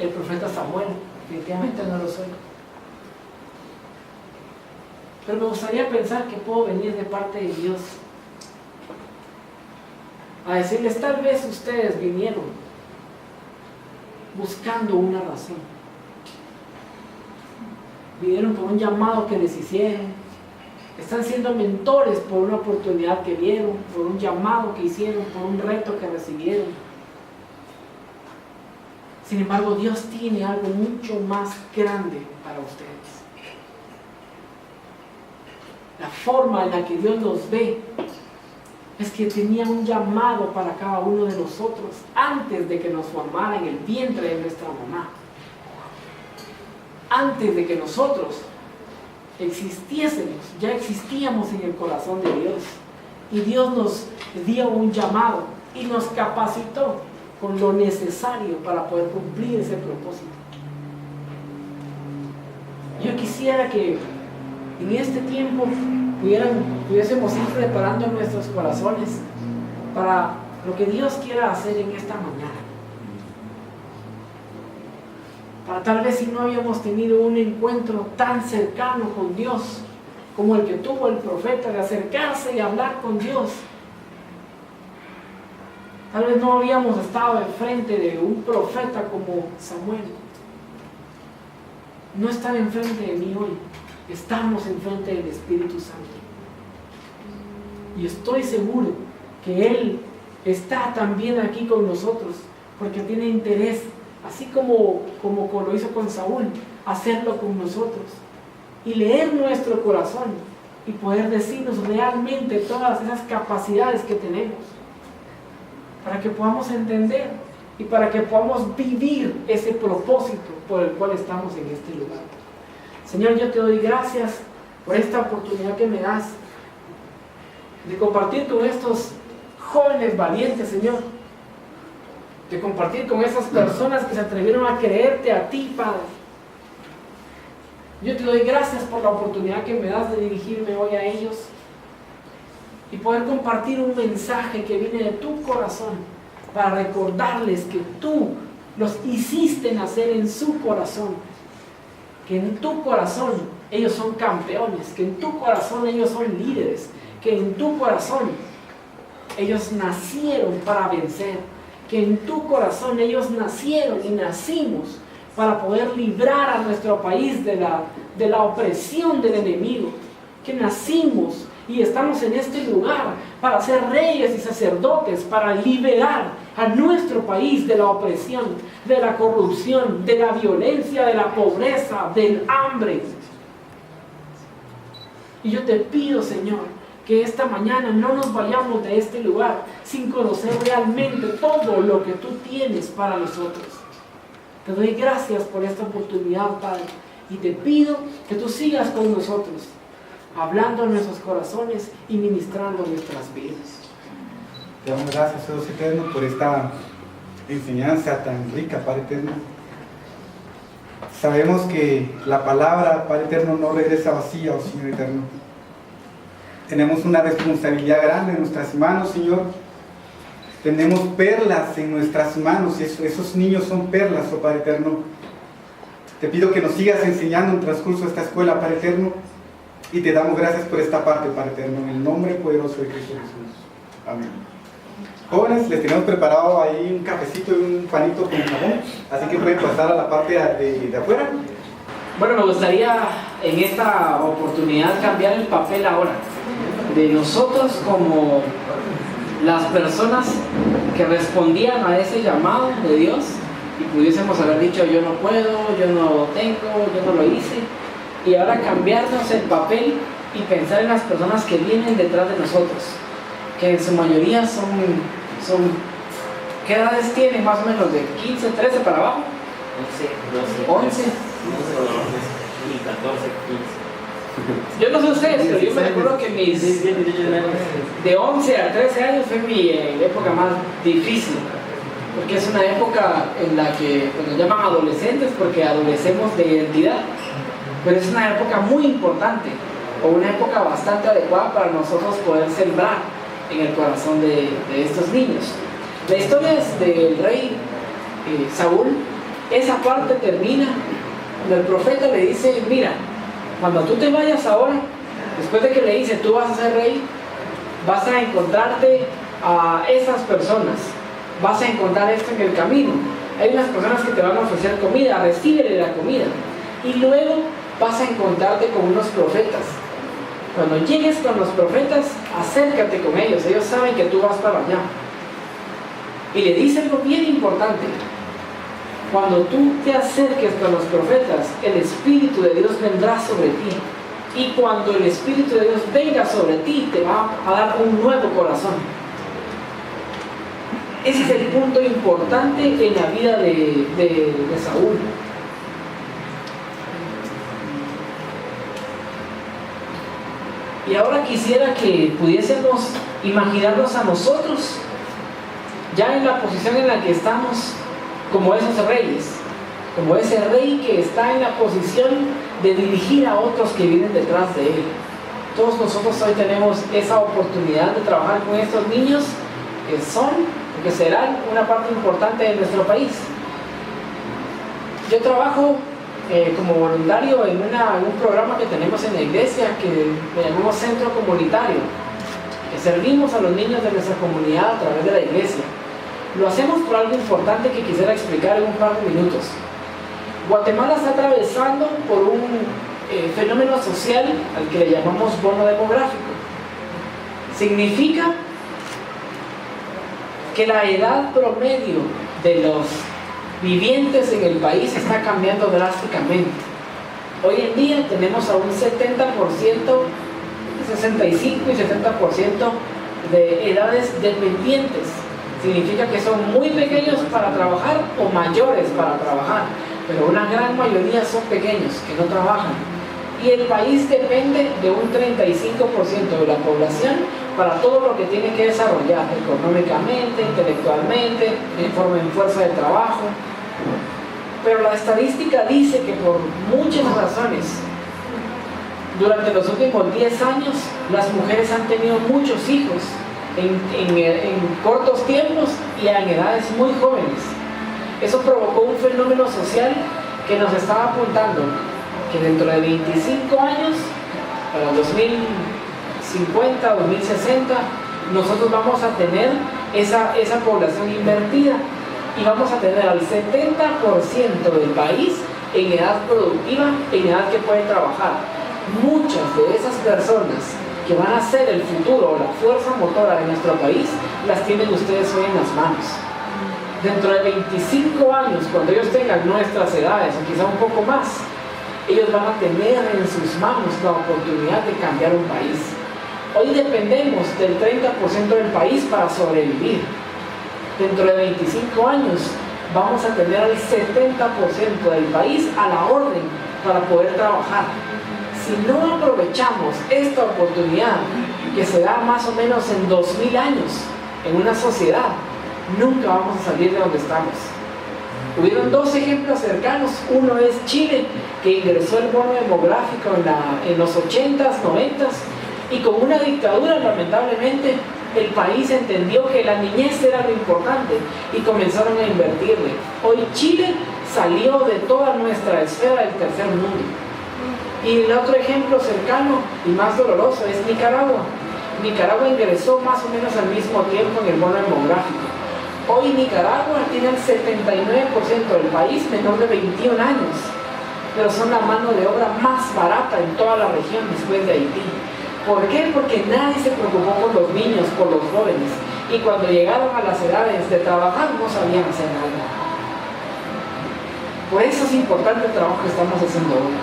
profeta Samuel, definitivamente no lo soy. Pero me gustaría pensar que puedo venir de parte de Dios a decirles: tal vez ustedes vinieron buscando una razón, vinieron por un llamado que les hicieron, están siendo mentores por una oportunidad que vieron, por un llamado que hicieron, por un reto que recibieron. Sin embargo, Dios tiene algo mucho más grande para ustedes. La forma en la que Dios los ve es que tenía un llamado para cada uno de nosotros antes de que nos formara en el vientre de nuestra mamá. Antes de que nosotros existiésemos, ya existíamos en el corazón de Dios. Y Dios nos dio un llamado y nos capacitó con lo necesario para poder cumplir ese propósito. Yo quisiera que en este tiempo pudiésemos ir preparando nuestros corazones para lo que Dios quiera hacer en esta mañana. Para tal vez, si no habíamos tenido un encuentro tan cercano con Dios como el que tuvo el profeta, de acercarse y hablar con Dios, tal vez no habíamos estado enfrente de un profeta como Samuel. No están enfrente de mí hoy, estamos enfrente del Espíritu Santo. Y estoy seguro que Él está también aquí con nosotros, porque tiene interés, así como lo hizo con Saúl, hacerlo con nosotros y leer nuestro corazón y poder decirnos realmente todas esas capacidades que tenemos, para que podamos entender y para que podamos vivir ese propósito por el cual estamos en este lugar. Señor, yo te doy gracias por esta oportunidad que me das de compartir con estos jóvenes valientes, Señor, de compartir con esas personas que se atrevieron a creerte a ti, Padre. Yo te doy gracias por la oportunidad que me das de dirigirme hoy a ellos y poder compartir un mensaje que viene de tu corazón para recordarles que tú los hiciste nacer en su corazón, que en tu corazón ellos son campeones, que en tu corazón ellos son líderes, que en tu corazón ellos nacieron para vencer, que en tu corazón ellos nacieron y nacimos para poder librar a nuestro país de la opresión del enemigo, que nacimos y estamos en este lugar para ser reyes y sacerdotes, para liberar a nuestro país de la opresión, de la corrupción, de la violencia, de la pobreza, del hambre. Y yo te pido, Señor, que esta mañana no nos vayamos de este lugar sin conocer realmente todo lo que tú tienes para nosotros. Te doy gracias por esta oportunidad, Padre, y te pido que tú sigas con nosotros, hablando en nuestros corazones y ministrando nuestras vidas. Te damos gracias, Dios eterno, por esta enseñanza tan rica, Padre eterno. Sabemos que la palabra, Padre eterno, no regresa vacía, oh Señor eterno. Tenemos una responsabilidad grande en nuestras manos, Señor. Tenemos perlas en nuestras manos y esos niños son perlas, oh Padre eterno. Te pido que nos sigas enseñando en el transcurso de esta escuela, Padre eterno, y te damos gracias por esta parte, Padre eterno, en el nombre poderoso de Cristo Jesús. Amén. Jóvenes, les tenemos preparado ahí un cafecito y un panito con jamón, así que pueden pasar a la parte de afuera. Bueno, me gustaría en esta oportunidad cambiar el papel ahora, de nosotros como las personas que respondían a ese llamado de Dios y pudiésemos haber dicho yo no puedo, yo no lo tengo, yo no lo hice, y ahora cambiarnos el papel y pensar en las personas que vienen detrás de nosotros, que en su mayoría son ¿qué edades tienen? Más o menos de 15, 13 para abajo. 11 y 14, 15. Yo no sé ustedes, pero yo me recuerdo que de 11 a 13 años fue mi época más difícil, porque es una época en la que nos llaman adolescentes porque adolecemos de identidad, pero es una época muy importante, o una época bastante adecuada para nosotros poder sembrar en el corazón de estos niños. La historia es del rey Saúl. Esa parte termina cuando el profeta le dice, mira, cuando tú te vayas ahora, después de que le dice, tú vas a ser rey, vas a encontrarte a esas personas, vas a encontrar esto en el camino. Hay unas personas que te van a ofrecer comida, recíbele la comida. Y luego vas a encontrarte con unos profetas. Cuando llegues con los profetas, acércate con ellos, ellos saben que tú vas para allá. Y le dice algo bien importante. Cuando tú te acerques con los profetas, el Espíritu de Dios vendrá sobre ti. Y cuando el Espíritu de Dios venga sobre ti, te va a dar un nuevo corazón. Ese es el punto importante en la vida de Saúl. Y ahora quisiera que pudiésemos imaginarnos a nosotros, ya en la posición en la que estamos, como esos reyes, como ese rey que está en la posición de dirigir a otros que vienen detrás de él. Todos nosotros hoy tenemos esa oportunidad de trabajar con estos niños que son, que serán una parte importante de nuestro país. Yo trabajo como voluntario en un programa que tenemos en la iglesia que le llamamos Centro Comunitario, que servimos a los niños de nuestra comunidad a través de la iglesia. Lo hacemos por algo importante que quisiera explicar en un par de minutos. Guatemala está atravesando por un fenómeno social al que le llamamos bono demográfico. Significa que la edad promedio de los vivientes en el país está cambiando drásticamente. Hoy en día tenemos a un 70%, 65 y 70% de edades dependientes. Significa que son muy pequeños para trabajar o mayores para trabajar, pero una gran mayoría son pequeños que no trabajan. Y el país depende de un 35% de la población para todo lo que tiene que desarrollar económicamente, intelectualmente, en fuerza de trabajo. Pero la estadística dice que por muchas razones Durante los últimos 10 años, las mujeres han tenido muchos hijos en cortos tiempos y en edades muy jóvenes. Eso provocó un fenómeno social que nos estaba apuntando que dentro de 25 años, para 2050, 2060, nosotros vamos a tener esa población invertida y vamos a tener al 70% del país en edad productiva, en edad que puede trabajar. Muchas de esas personas que van a ser el futuro o la fuerza motora de nuestro país, las tienen ustedes hoy en las manos. Dentro de 25 años, cuando ellos tengan nuestras edades, o quizá un poco más, ellos van a tener en sus manos la oportunidad de cambiar un país. Hoy dependemos del 30% del país para sobrevivir. Dentro de 25 años vamos a tener el 70% del país a la orden para poder trabajar. Si no aprovechamos esta oportunidad que se da más o menos en 2000 años en una sociedad, nunca vamos a salir de donde estamos. Hubieron dos ejemplos cercanos. Uno es Chile, que ingresó el bono demográfico en los 80s, 90s, y con una dictadura, lamentablemente, el país entendió que la niñez era lo importante y comenzaron a invertirle. Hoy Chile salió de toda nuestra esfera del tercer mundo. Y el otro ejemplo cercano y más doloroso es Nicaragua. Nicaragua ingresó más o menos al mismo tiempo en el bono demográfico. Hoy Nicaragua tiene el 79% del país menor de 21 años, pero son la mano de obra más barata en toda la región después de Haití. ¿Por qué? Porque nadie se preocupó por los niños, por los jóvenes, y cuando llegaron a las edades de trabajar no sabían hacer nada. Por eso es importante el trabajo que estamos haciendo hoy.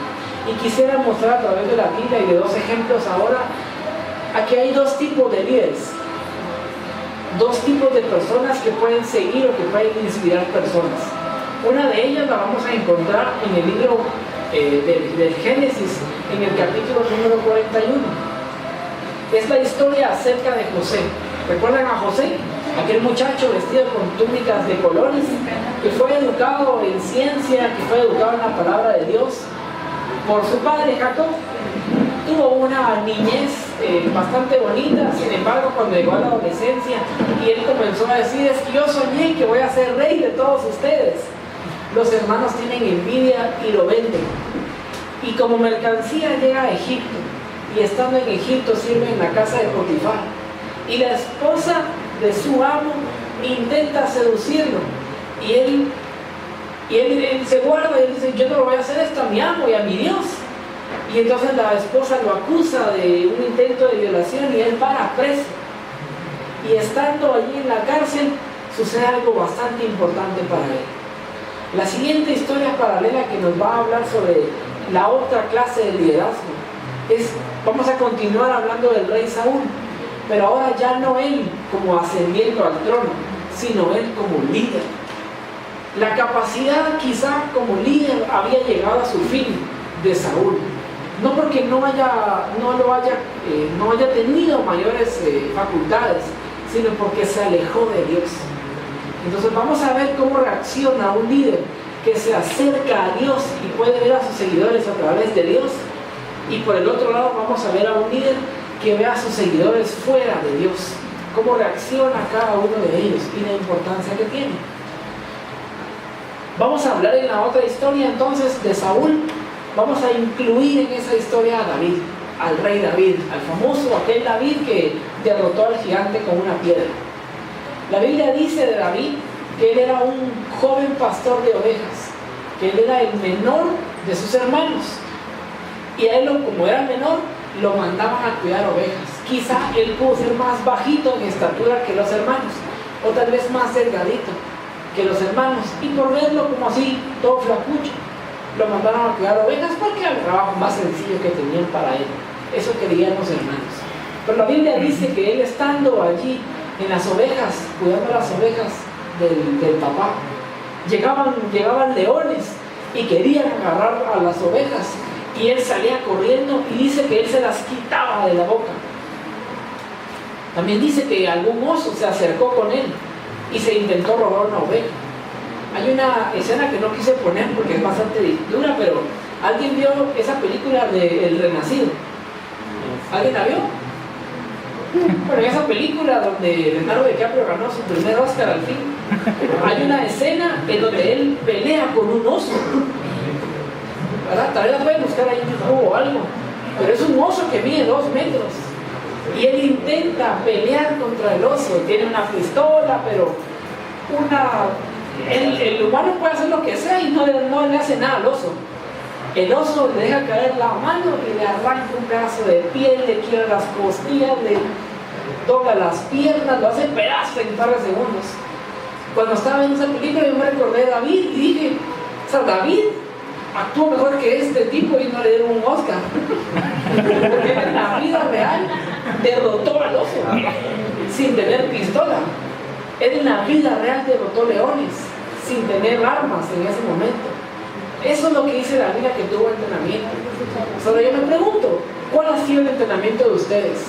Y quisiera mostrar a través de la Biblia y de dos ejemplos ahora. Aquí hay dos tipos de líderes, dos tipos de personas que pueden seguir o que pueden inspirar personas. Una de ellas la vamos a encontrar en el libro del Génesis, en el capítulo número 41. Es la historia acerca de José. ¿Recuerdan a José? Aquel muchacho vestido con túnicas de colores, que fue educado en ciencia, que fue educado en la palabra de Dios por su padre Jacob. Tuvo una niñez bastante bonita. Sin embargo, cuando llegó a la adolescencia y él comenzó a decir: es que yo soñé que voy a ser rey de todos ustedes, los hermanos tienen envidia y lo venden, y como mercancía llega a Egipto, y estando en Egipto sirve en la casa de Potifar, y la esposa de su amo intenta seducirlo, y él se guarda y dice: yo no lo voy a hacer esto a mi amo y a mi Dios. Y entonces la esposa lo acusa de un intento de violación y él para preso. Y estando allí en la cárcel sucede algo bastante importante para él. La siguiente historia paralela que nos va a hablar sobre la otra clase de liderazgo vamos a continuar hablando del rey Saúl, pero ahora ya no él como ascendiendo al trono, sino él como líder. La capacidad quizá como líder había llegado a su fin de Saúl, no porque no haya tenido mayores facultades, sino porque se alejó de Dios. Entonces vamos a ver cómo reacciona un líder que se acerca a Dios y puede ver a sus seguidores a través de Dios, y por el otro lado vamos a ver a un líder que ve a sus seguidores fuera de Dios, cómo reacciona cada uno de ellos y la importancia que tiene. Vamos a hablar en la otra historia entonces de Saúl. Vamos a incluir en esa historia a David, al rey David, al famoso aquel David que derrotó al gigante con una piedra. La Biblia dice de David que él era un joven pastor de ovejas, que él era el menor de sus hermanos, y a él, como era menor, lo mandaban a cuidar ovejas. Quizá él pudo ser más bajito en estatura que los hermanos, o tal vez más delgadito que los hermanos, y por verlo como así, todo flacucho, lo mandaron a cuidar ovejas porque era el trabajo más sencillo que tenían para él. Eso querían los hermanos. Pero la Biblia dice que él, estando allí en las ovejas, cuidando las ovejas del papá, llegaban leones y querían agarrar a las ovejas, y él salía corriendo, y dice que él se las quitaba de la boca. También dice que algún oso se acercó con él y se intentó robar una oveja. Hay una escena que no quise poner porque es bastante dura, pero ¿alguien vio esa película de El Renacido? ¿Alguien la vio? Bueno, en esa película donde Leonardo DiCaprio ganó su primer Oscar al fin, hay una escena en donde él pelea con un oso, ¿verdad? Tal vez la pueden buscar ahí en YouTube o algo, pero es un oso que mide 2 metros y él intenta pelear contra el oso. Tiene una pistola, pero el humano puede hacer lo que sea y no le hace nada al oso. El oso le deja caer la mano y le arranca un pedazo de piel, le quiebra las costillas, le dobla las piernas, lo hace pedazos en un par de segundos. Cuando estaba viendo esa película yo me recordé de David y dije, o sea, David actuó mejor que este tipo y no le dieron un Oscar. Porque en la vida real derrotó al oso sin tener pistola. Él en la vida real derrotó leones sin tener armas en ese momento. Eso es lo que dice la Biblia, que tuvo entrenamiento. Solo yo me pregunto, ¿cuál ha sido el entrenamiento de ustedes?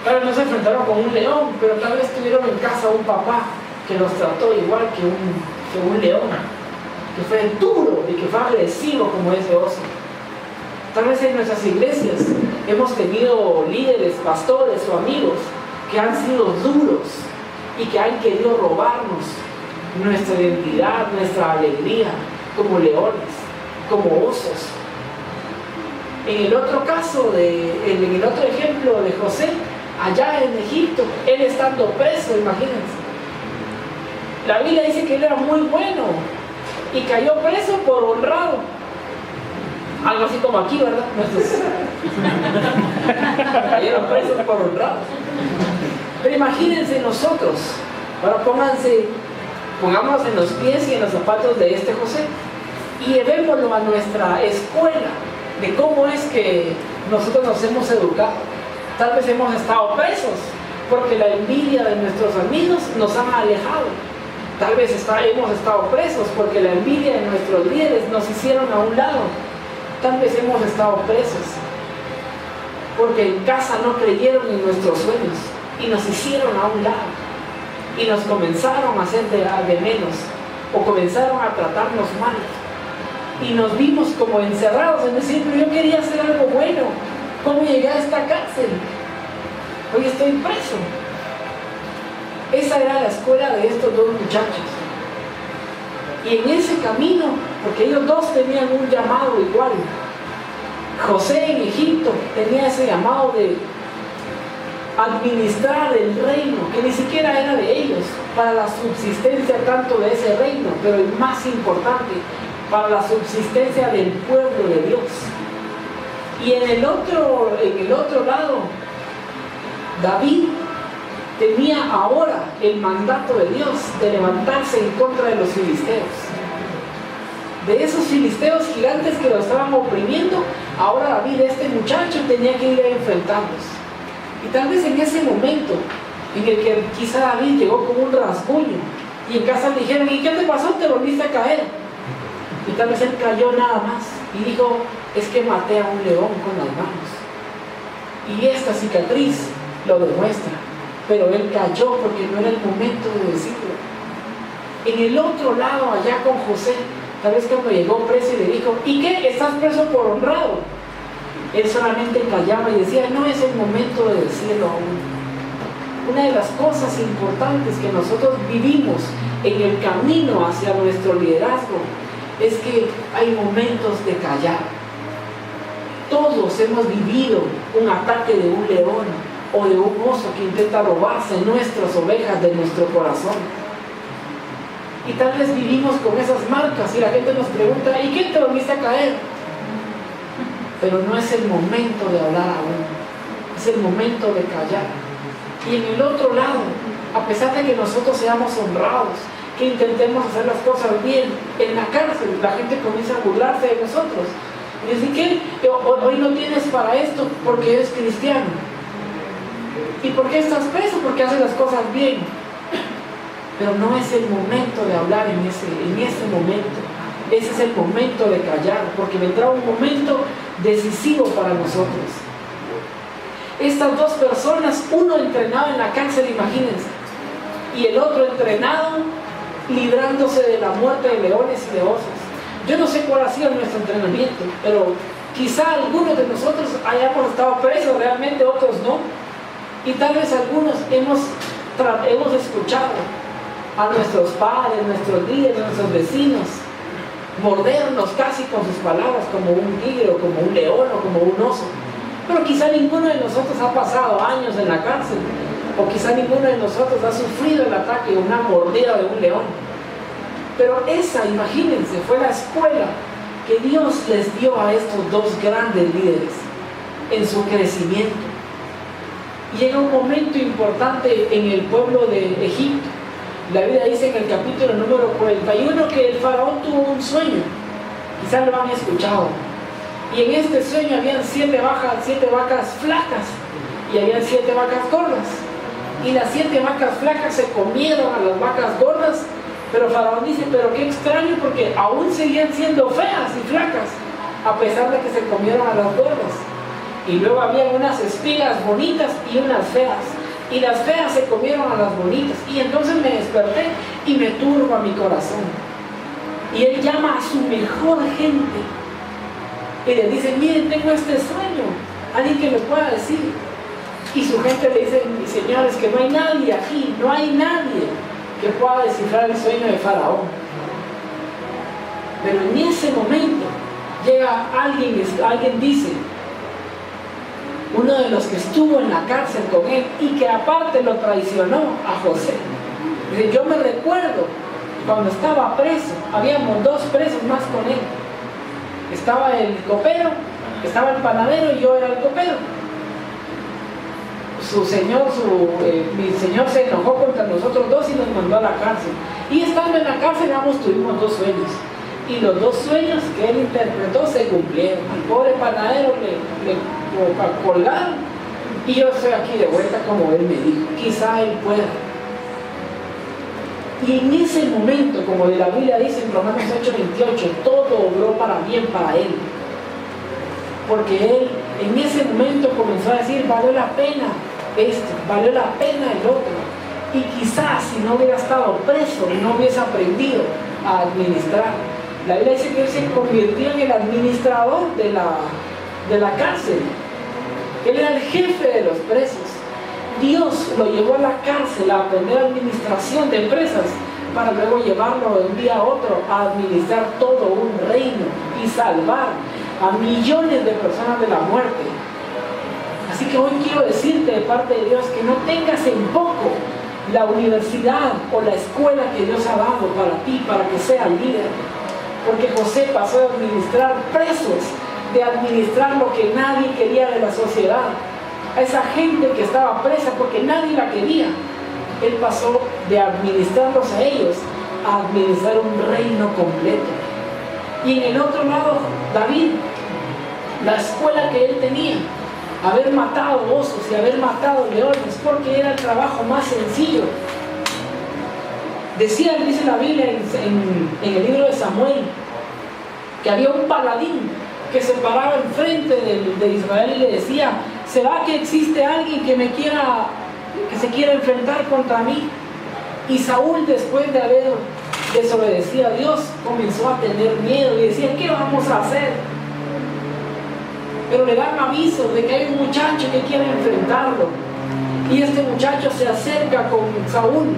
Tal vez no se enfrentaron con un león, pero tal vez tuvieron en casa un papá que los trató igual que un león, que fue duro y que fue agresivo como ese oso. Tal vez en nuestras iglesias hemos tenido líderes, pastores o amigos que han sido duros y que han querido robarnos nuestra identidad, nuestra alegría, como leones, como osos. En el otro caso, en el otro ejemplo de José, allá en Egipto, él estando preso, imagínense. La Biblia dice que él era muy bueno y cayó preso por honrado. Algo así como aquí, ¿verdad? Nuestros cayeron presos por honrado. Pero imagínense nosotros, ahora pongámonos en los pies y en los zapatos de este José y llevémoslo a nuestra escuela de cómo es que nosotros nos hemos educado. Tal vez hemos estado presos porque la envidia de nuestros amigos nos ha alejado. Tal vez hemos estado presos porque la envidia de nuestros líderes nos hicieron a un lado. Tal vez hemos estado presos porque en casa no creyeron en nuestros sueños y nos hicieron a un lado y nos comenzaron a hacer de menos o comenzaron a tratarnos mal y nos vimos como encerrados en decir, pero yo quería hacer algo bueno. ¿Cómo llegué a esta cárcel? Hoy estoy preso. Esa era la escuela de estos dos muchachos. Y en ese camino, porque ellos dos tenían un llamado igual. José en Egipto tenía ese llamado de administrar el reino, que ni siquiera era de ellos, para la subsistencia tanto de ese reino, pero el más importante, para la subsistencia del pueblo de Dios. Y en el otro lado, David tenía ahora el mandato de Dios de levantarse en contra de los filisteos. De esos filisteos gigantes que lo estaban oprimiendo, ahora David, este muchacho, tenía que ir a enfrentarlos. Y tal vez en ese momento en el que quizá David llegó con un rasguño y en casa le dijeron, ¿y qué te pasó? ¿Te volviste a caer? Y tal vez él cayó nada más y dijo, es que maté a un león con las manos. Y esta cicatriz lo demuestra. Pero él cayó porque no era el momento de decirlo. En el otro lado, allá con José, tal vez cuando llegó preso y le dijo, ¿y qué? ¿Estás preso por honrado? Él solamente callaba y decía, no es el momento de decirlo aún. Una de las cosas importantes que nosotros vivimos en el camino hacia nuestro liderazgo es que hay momentos de callar. Todos hemos vivido un ataque de un león o de un oso que intenta robarse nuestras ovejas de nuestro corazón. Y tal vez vivimos con esas marcas y la gente nos pregunta, ¿y qué te volviste a caer? Pero no es el momento de hablar aún, es el momento de callar. Y en el otro lado, a pesar de que nosotros seamos honrados, que intentemos hacer las cosas bien, en la cárcel la gente comienza a burlarse de nosotros. Y decir que hoy no tienes para esto porque eres cristiano. ¿Y por qué estás preso? Porque haces las cosas bien. Pero no es el momento de hablar en ese momento. Ese es el momento de callar, porque vendrá un momento decisivo para nosotros. Estas dos personas, uno entrenado en la cárcel, imagínense, y el otro entrenado librándose de la muerte de leones y de osos. Yo no sé cuál ha sido nuestro entrenamiento, pero Quizá algunos de nosotros hayamos estado presos realmente, otros no. Y tal vez algunos hemos escuchado a nuestros padres, nuestros líderes, nuestros vecinos mordernos casi con sus palabras como un tigre o como un león o como un oso. Pero quizá ninguno de nosotros ha pasado años en la cárcel, o quizá ninguno de nosotros ha sufrido el ataque o una mordida de un león. Pero esa, imagínense, fue la escuela que Dios les dio a estos dos grandes líderes en su crecimiento. Llega un momento importante en el pueblo de Egipto. La Biblia dice en el capítulo número 41 que el faraón tuvo un sueño. Quizás lo han escuchado. Y en este sueño habían 7 vacas flacas y habían 7 vacas gordas. Y las 7 vacas flacas se comieron a las vacas gordas. Pero Faraón dice, pero qué extraño, porque aún seguían siendo feas y flacas, a pesar de que se comieron a las gordas. Y luego había unas espigas bonitas y unas feas. Y las feas se comieron a las bonitas. Y entonces me desperté y me turba mi corazón. Y él llama a su mejor gente. Y le dice, miren, tengo este sueño. Alguien que me pueda decir. Y su gente le dice, señores, que no hay nadie aquí, no hay nadie que pueda descifrar el sueño de Faraón. Pero en ese momento llega alguien dice, uno de los que estuvo en la cárcel con él y que aparte lo traicionó a José. Dice, yo me recuerdo cuando estaba preso, habíamos 2 presos más con él. Estaba el copero, estaba el panadero y yo era el copero. Mi señor se enojó contra nosotros 2 y nos mandó a la cárcel. Y estando en la cárcel tuvimos 2 sueños. Y los 2 sueños que él interpretó se cumplieron. Al pobre panadero le colgaron. Y yo estoy aquí de vuelta como él me dijo. Quizá él pueda. Y en ese momento, como de la Biblia dice en Romanos 8:28, todo obró para bien para él. Porque él en ese momento comenzó a decir, valió la pena esto, valió la pena el otro. Y quizás si no hubiera estado preso, no hubiese aprendido a administrar. La Biblia dice que él se convirtió en el administrador de la cárcel. Él era el jefe de los presos. Dios lo llevó a la cárcel a aprender administración de empresas para luego llevarlo de un día a otro a administrar todo un reino y salvar a millones de personas de la muerte. Así que hoy quiero decirte de parte de Dios que no tengas en poco la universidad o la escuela que Dios ha dado para ti, para que seas líder. Porque José pasó de administrar presos, de administrar lo que nadie quería de la sociedad, a esa gente que estaba presa porque nadie la quería. Él pasó de administrarlos a ellos a administrar un reino completo. Y en el otro lado, David, la escuela que él tenía, haber matado osos y haber matado leones, porque era el trabajo más sencillo. Dice la Biblia en el libro de Samuel, que había un paladín que se paraba enfrente de Israel y le decía, ¿será que existe alguien que se quiera enfrentar contra mí? Y Saúl, después de haber desobedecido a Dios, comenzó a tener miedo y decía, ¿qué vamos a hacer? Pero le dan aviso de que hay un muchacho que quiere enfrentarlo. Y este muchacho se acerca con Saúl.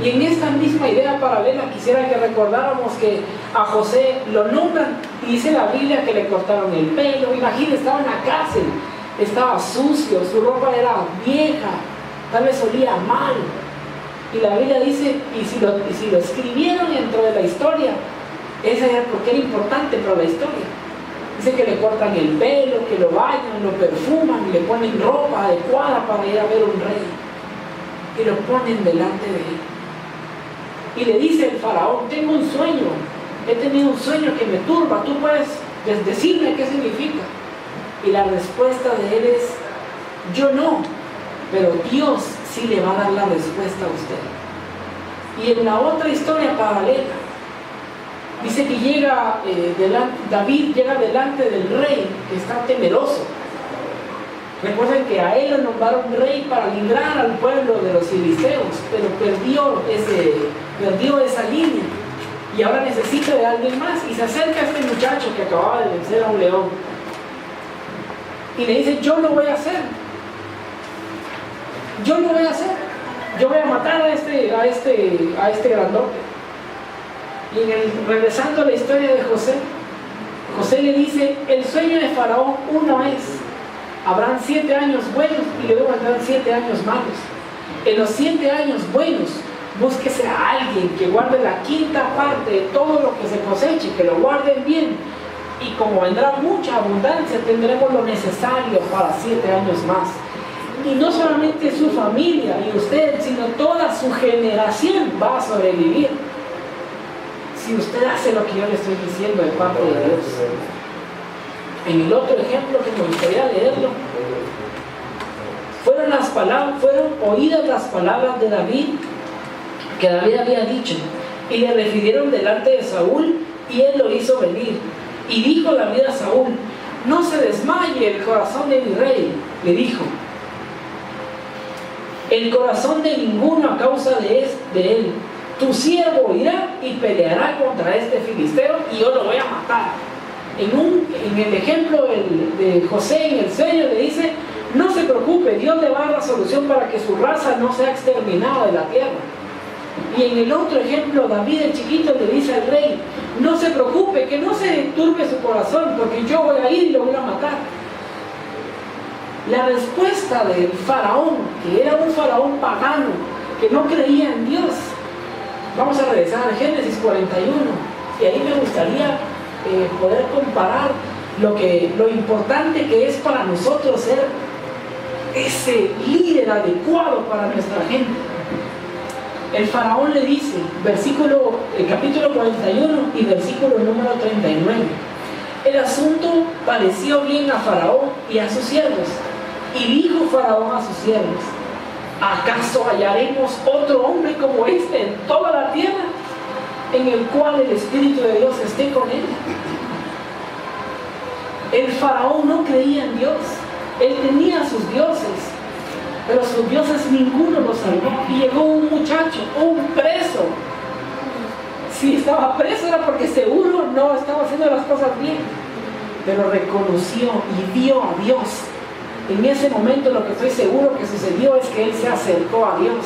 Y en esta misma idea paralela quisiera que recordáramos que a José lo nombran y dice la Biblia que le cortaron el pelo. Imagínense, estaba en la cárcel, estaba sucio, su ropa era vieja, tal vez olía mal. Y la Biblia dice, y si lo escribieron dentro de la historia, esa era porque era importante para la historia. Dice que le cortan el pelo, que lo bañan, lo perfuman, le ponen ropa adecuada para ir a ver un rey. Y lo ponen delante de él. Y le dice el faraón, tengo un sueño, he tenido un sueño que me turba, tú puedes decirme qué significa. Y la respuesta de él es, yo no, pero Dios sí le va a dar la respuesta a usted. Y en la otra historia paralela, dice que David llega delante del rey que está temeroso. Recuerden que a él lo nombraron rey para librar al pueblo de los filisteos, pero perdió esa línea. y ahora necesita de alguien más, y se acerca a este muchacho que acababa de vencer a un león y le dice: yo lo voy a hacer, yo lo voy a hacer, yo voy a matar a este grandote. Y regresando a la historia de José, José le dice: el sueño de Faraón uno es: habrán 7 años buenos y luego vendrán 7 años malos. En los 7 años buenos, búsquese a alguien que guarde la 1/5 parte de todo lo que se coseche, que lo guarden bien. Y como vendrá mucha abundancia, tendremos lo necesario para 7 años más. Y no solamente su familia y usted, sino toda su generación va a sobrevivir si usted hace lo que yo le estoy diciendo de parte de Dios. En el otro ejemplo que me gustaría leerlo, fueron oídas las palabras de David, que David había dicho, y le refirieron delante de Saúl, y él lo hizo venir. Y dijo David a Saúl: no se desmaye el corazón de mi rey. Le dijo: el corazón de ninguno a causa de él. Tu siervo irá y peleará contra este filisteo, y yo lo voy a matar. En el ejemplo de José, en el sueño, le dice: no se preocupe, Dios le va a dar la solución para que su raza no sea exterminada de la tierra. Y en el otro ejemplo, David el chiquito le dice al rey: no se preocupe, que no se turbe su corazón, porque yo voy a ir y lo voy a matar. La respuesta del faraón, que era un faraón pagano, que no creía en Dios. Vamos a regresar a Génesis 41, y ahí me gustaría poder comparar lo importante que es para nosotros ser ese líder adecuado para nuestra gente. El faraón le dice, capítulo 41 y versículo número 39: el asunto pareció bien a Faraón y a sus siervos, y dijo Faraón a sus siervos: ¿acaso hallaremos otro hombre como este en toda la tierra, en el cual el Espíritu de Dios esté con él? El faraón no creía en Dios. Él tenía sus dioses, pero sus dioses ninguno los salvó. Y llegó un muchacho, un preso. Si estaba preso era porque seguro no estaba haciendo las cosas bien, pero reconoció y vio a Dios. En ese momento lo que estoy seguro que sucedió es que él se acercó a Dios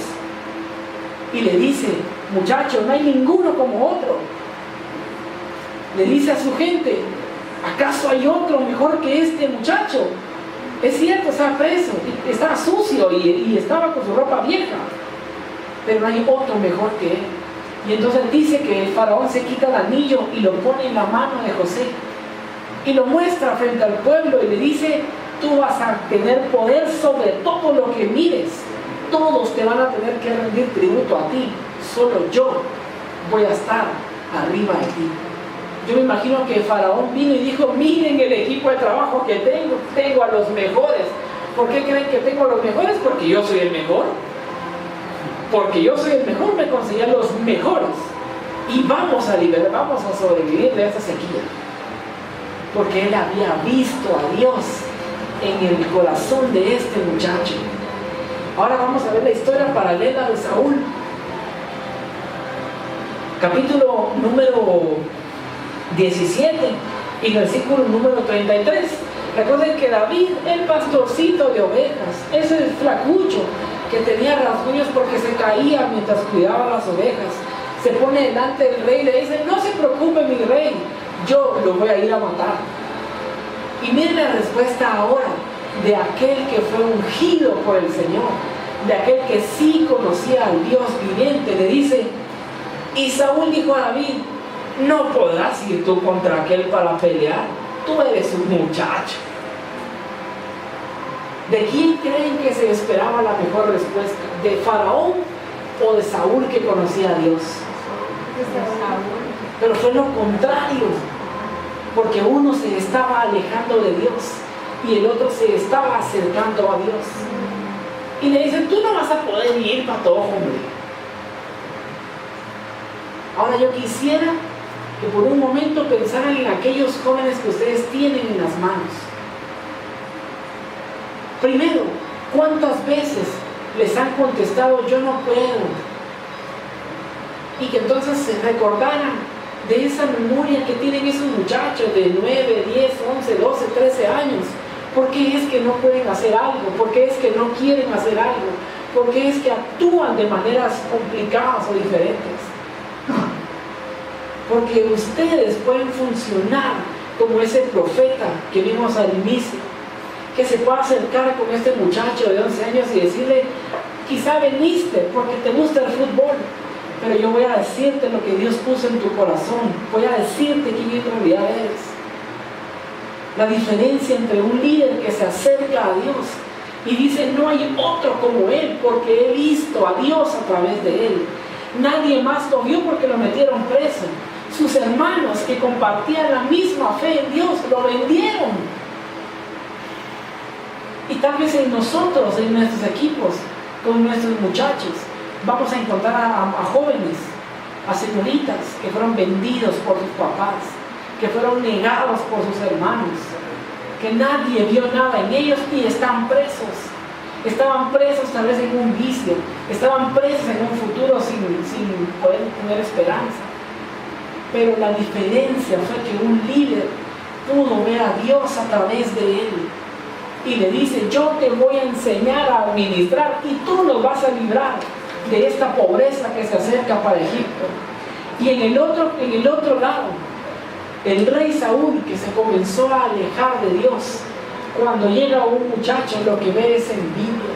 y le dice: muchacho, no hay ninguno como otro. Le dice a su gente: ¿acaso hay otro mejor que este muchacho? Es cierto, estaba preso, estaba sucio y estaba con su ropa vieja, pero no hay otro mejor que él. Y entonces dice que el faraón se quita el anillo y lo pone en la mano de José y lo muestra frente al pueblo y le dice: tú vas a tener poder sobre todo lo que mires. Todos te van a tener que rendir tributo a ti. Solo yo voy a estar arriba de ti. Yo me imagino que el faraón vino y dijo: miren el equipo de trabajo que tengo a los mejores. ¿Por qué creen que tengo a los mejores? Porque yo soy el mejor. Porque yo soy el mejor, me conseguí a los mejores. Y vamos a sobrevivir de esta sequía. Porque él había visto a Dios en el corazón de este muchacho. Ahora vamos a ver la historia paralela de Saúl. Capítulo número 17 y versículo número 33. Recuerden que David, el pastorcito de ovejas, ese flacucho que tenía rasguños porque se caía mientras cuidaba las ovejas, se pone delante del rey y le dice: no se preocupe mi rey, yo lo voy a ir a matar. Y miren la respuesta ahora de aquel que fue ungido por el Señor, de aquel que sí conocía al Dios viviente. Le dice: y Saúl dijo a David: no podrás ir tú contra aquel para pelear, tú eres un muchacho. ¿De quién creen que se esperaba la mejor respuesta? ¿De Faraón o de Saúl, que conocía a Dios? Pero fue lo contrario, porque uno se estaba alejando de Dios y el otro se estaba acercando a Dios. Y le dicen: tú no vas a poder ir, patojo, hombre. Ahora yo quisiera que por un momento pensaran en aquellos jóvenes que ustedes tienen en las manos. Primero, ¿cuántas veces les han contestado: yo no puedo? Y que entonces se recordaran de esa memoria que tienen esos muchachos de 9, 10, 11, 12, 13 años. ¿Por qué es que no pueden hacer algo? ¿Por qué es que no quieren hacer algo? ¿Por qué es que actúan de maneras complicadas o diferentes? Porque ustedes pueden funcionar como ese profeta que vimos al inicio, que se pueda acercar con este muchacho de 11 años y decirle, quizá veniste porque te gusta el fútbol, pero yo voy a decirte lo que Dios puso en tu corazón, voy a decirte quién en realidad eres. La diferencia entre un líder que se acerca a Dios y dice, no hay otro como Él, porque he visto a Dios a través de Él. Nadie más lo vio porque lo metieron preso. Sus hermanos que compartían la misma fe en Dios lo vendieron. Y tal vez en nosotros, en nuestros equipos, con nuestros muchachos, vamos a encontrar a jóvenes, a señoritas que fueron vendidos por sus papás, que fueron negados por sus hermanos, que nadie vio nada en ellos y están presos. Estaban presos tal vez en un vicio, estaban presos en un futuro sin poder tener esperanza. Pero la diferencia fue que un líder pudo ver a Dios a través de él y le dice, yo te voy a enseñar a administrar y tú nos vas a librar de esta pobreza que se acerca para Egipto. Y en el otro lado, el rey Saúl, que se comenzó a alejar de Dios, cuando llega un muchacho lo que ve es envidia.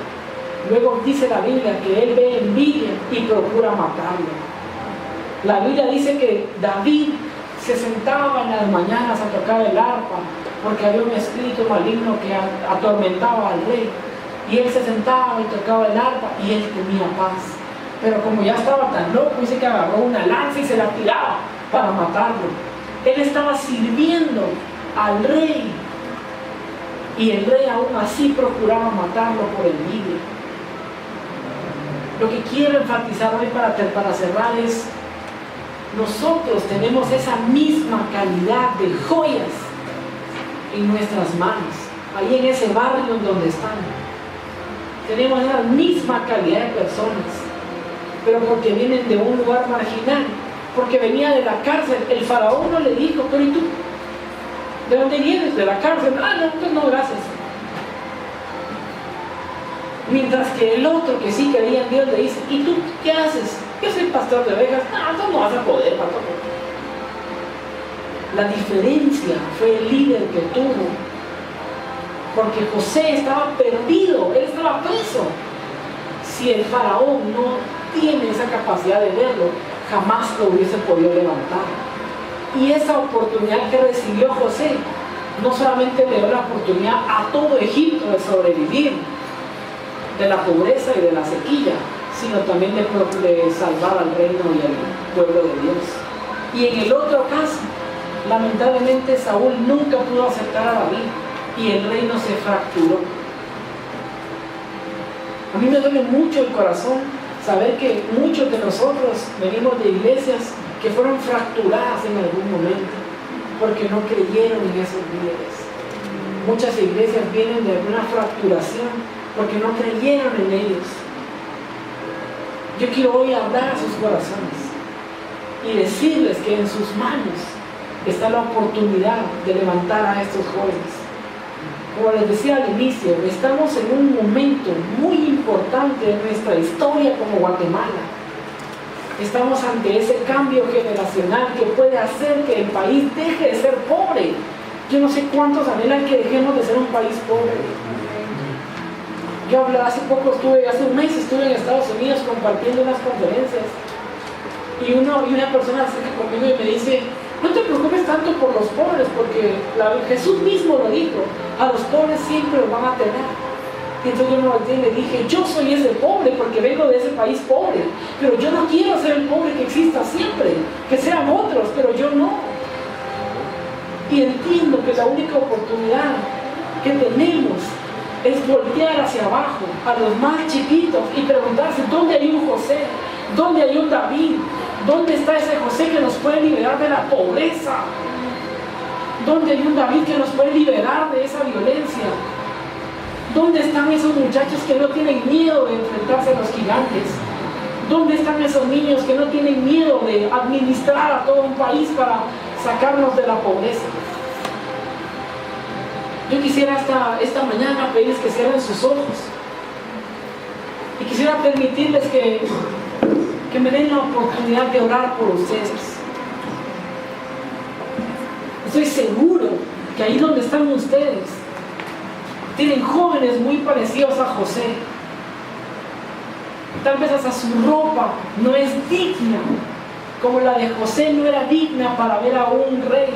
Luego dice la Biblia que él ve envidia y procura matarlo. La Biblia dice que David se sentaba en las mañanas a tocar el arpa porque había un espíritu maligno que atormentaba al rey, y él se sentaba y tocaba el arpa y él tenía paz. Pero como ya estaba tan loco, dice que agarró una lanza y se la tiraba para matarlo. Él estaba sirviendo al rey y el rey aún así procuraba matarlo por envidia. Lo que quiero enfatizar hoy para cerrar es: nosotros tenemos esa misma calidad de joyas en nuestras manos, ahí en ese barrio donde están. Tenemos esa misma calidad de personas, pero porque vienen de un lugar marginal, porque venía de la cárcel. El faraón no le dijo, pero ¿y tú? ¿De dónde vienes? ¿De la cárcel? Ah, no, pues no, gracias. Mientras que el otro que sí creía en Dios le dice, ¿y tú qué haces? Yo soy pastor de ovejas. No, tú no vas a poder, pastor. La diferencia fue el líder que tuvo, porque José estaba perdido, él estaba preso. Si el faraón no tiene esa capacidad de verlo, jamás lo hubiese podido levantar. Y esa oportunidad que recibió José no solamente le dio la oportunidad a todo Egipto de sobrevivir de la pobreza y de la sequía, sino también de salvar al reino y al pueblo de Dios. Y en el otro caso, lamentablemente Saúl nunca pudo aceptar a David y el reino se fracturó. A mí me duele mucho el corazón saber que muchos de nosotros venimos de iglesias que fueron fracturadas en algún momento porque no creyeron en esos líderes. Muchas iglesias vienen de alguna fracturación porque no creyeron en ellos. Yo quiero hoy hablar a sus corazones y decirles que en sus manos está la oportunidad de levantar a estos jóvenes. Como les decía al inicio, estamos en un momento muy importante en nuestra historia como Guatemala. Estamos ante ese cambio generacional que puede hacer que el país deje de ser pobre. Yo no sé cuántos anhelan que dejemos de ser un país pobre. Yo hablé hace un mes estuve en Estados Unidos compartiendo unas conferencias y una persona se acerca conmigo y me dice, no te preocupes tanto por los pobres, porque Jesús mismo lo dijo, a los pobres siempre los van a tener. Y entonces yo me volteé y le dije, yo soy ese pobre porque vengo de ese país pobre, pero yo no quiero ser el pobre que exista siempre, que sean otros, pero yo no. Y entiendo que la única oportunidad que tenemos es voltear hacia abajo, a los más chiquitos, y preguntarse, ¿dónde hay un José? ¿Dónde hay un David? ¿Dónde está ese José que nos puede liberar de la pobreza? ¿Dónde hay un David que nos puede liberar de esa violencia? ¿Dónde están esos muchachos que no tienen miedo de enfrentarse a los gigantes? ¿Dónde están esos niños que no tienen miedo de administrar a todo un país para sacarnos de la pobreza? Yo quisiera esta mañana pedirles que cierren sus ojos y quisiera permitirles que me den la oportunidad de orar por ustedes. Estoy seguro que ahí donde están ustedes tienen jóvenes muy parecidos a José. Tal vez hasta su ropa no es digna, como la de José no era digna para ver a un rey.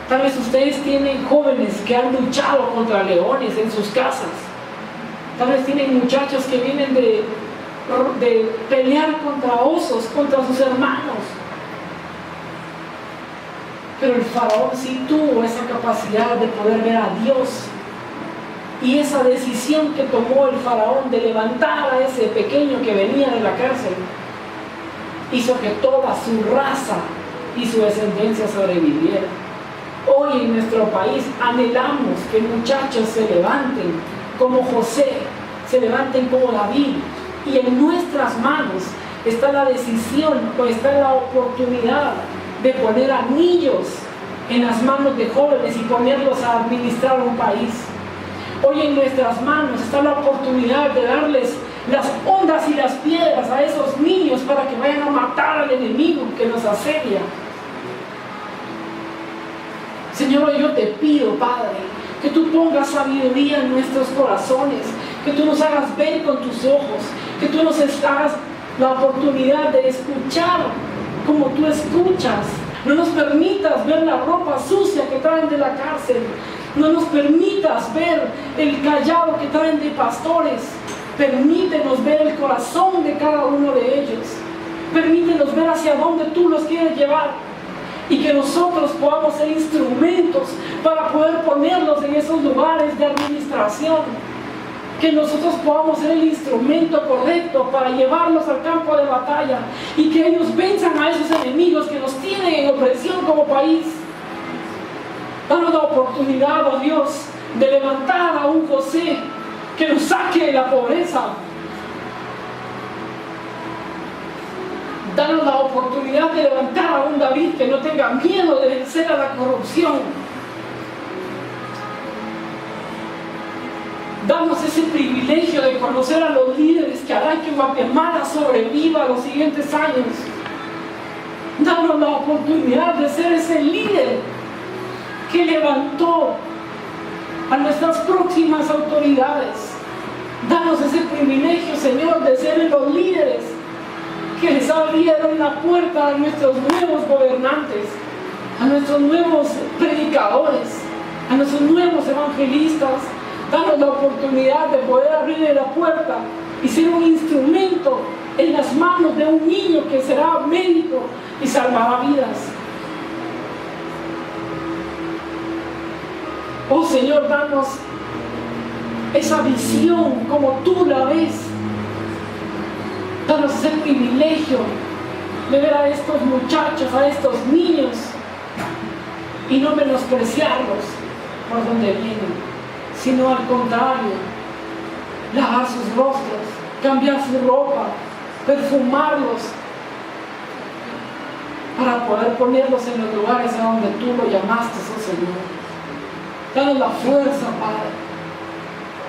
Tal vez ustedes tienen jóvenes que han luchado contra leones en sus casas. Tal vez tienen muchachos que vienen de pelear contra osos, contra sus hermanos. Pero el faraón sí tuvo esa capacidad de poder ver a Dios. Y esa decisión que tomó el faraón de levantar a ese pequeño que venía de la cárcel hizo que toda su raza y su descendencia sobreviviera. Hoy en nuestro país anhelamos que muchachos se levanten como José, se levanten como David, y en nuestras manos está la decisión, o está la oportunidad de poner a niños en las manos de jóvenes y ponerlos a administrar un país. Hoy en nuestras manos está la oportunidad de darles las ondas y las piedras a esos niños para que vayan a matar al enemigo que nos asedia. Señor, hoy yo te pido, Padre, que tú pongas sabiduría en nuestros corazones, que tú nos hagas ver con tus ojos, que tú nos hagas la oportunidad de escuchar como tú escuchas. No nos permitas ver la ropa sucia que traen de la cárcel. No nos permitas ver el callado que traen de pastores. Permítenos ver el corazón de cada uno de ellos. Permítenos ver hacia dónde tú los quieres llevar. Y que nosotros podamos ser instrumentos para poder ponerlos en esos lugares de administración. Que nosotros podamos ser el instrumento correcto para llevarlos al campo de batalla. Y que ellos venzan a esos enemigos que nos tienen en opresión como país. Danos la oportunidad, oh Dios, de levantar a un José que nos saque de la pobreza. Danos la oportunidad de levantar a un David que no tenga miedo de vencer a la corrupción. Danos ese privilegio de conocer a los líderes que harán que Guatemala sobreviva los siguientes años. Danos la oportunidad de ser ese líder que levantó a nuestras próximas autoridades. Danos ese privilegio, Señor, de ser los líderes que les abrieron la puerta a nuestros nuevos gobernantes, a nuestros nuevos predicadores, a nuestros nuevos evangelistas. Danos la oportunidad de poder abrirle la puerta y ser un instrumento en las manos de un niño que será médico y salvará vidas. Oh Señor, danos esa visión como tú la ves. Danos ese privilegio de ver a estos muchachos, a estos niños y no menospreciarlos por donde vienen, sino al contrario, lavar sus rostros, cambiar su ropa, perfumarlos para poder ponerlos en los lugares a donde tú lo llamaste, oh Señor. Danos la fuerza, Padre,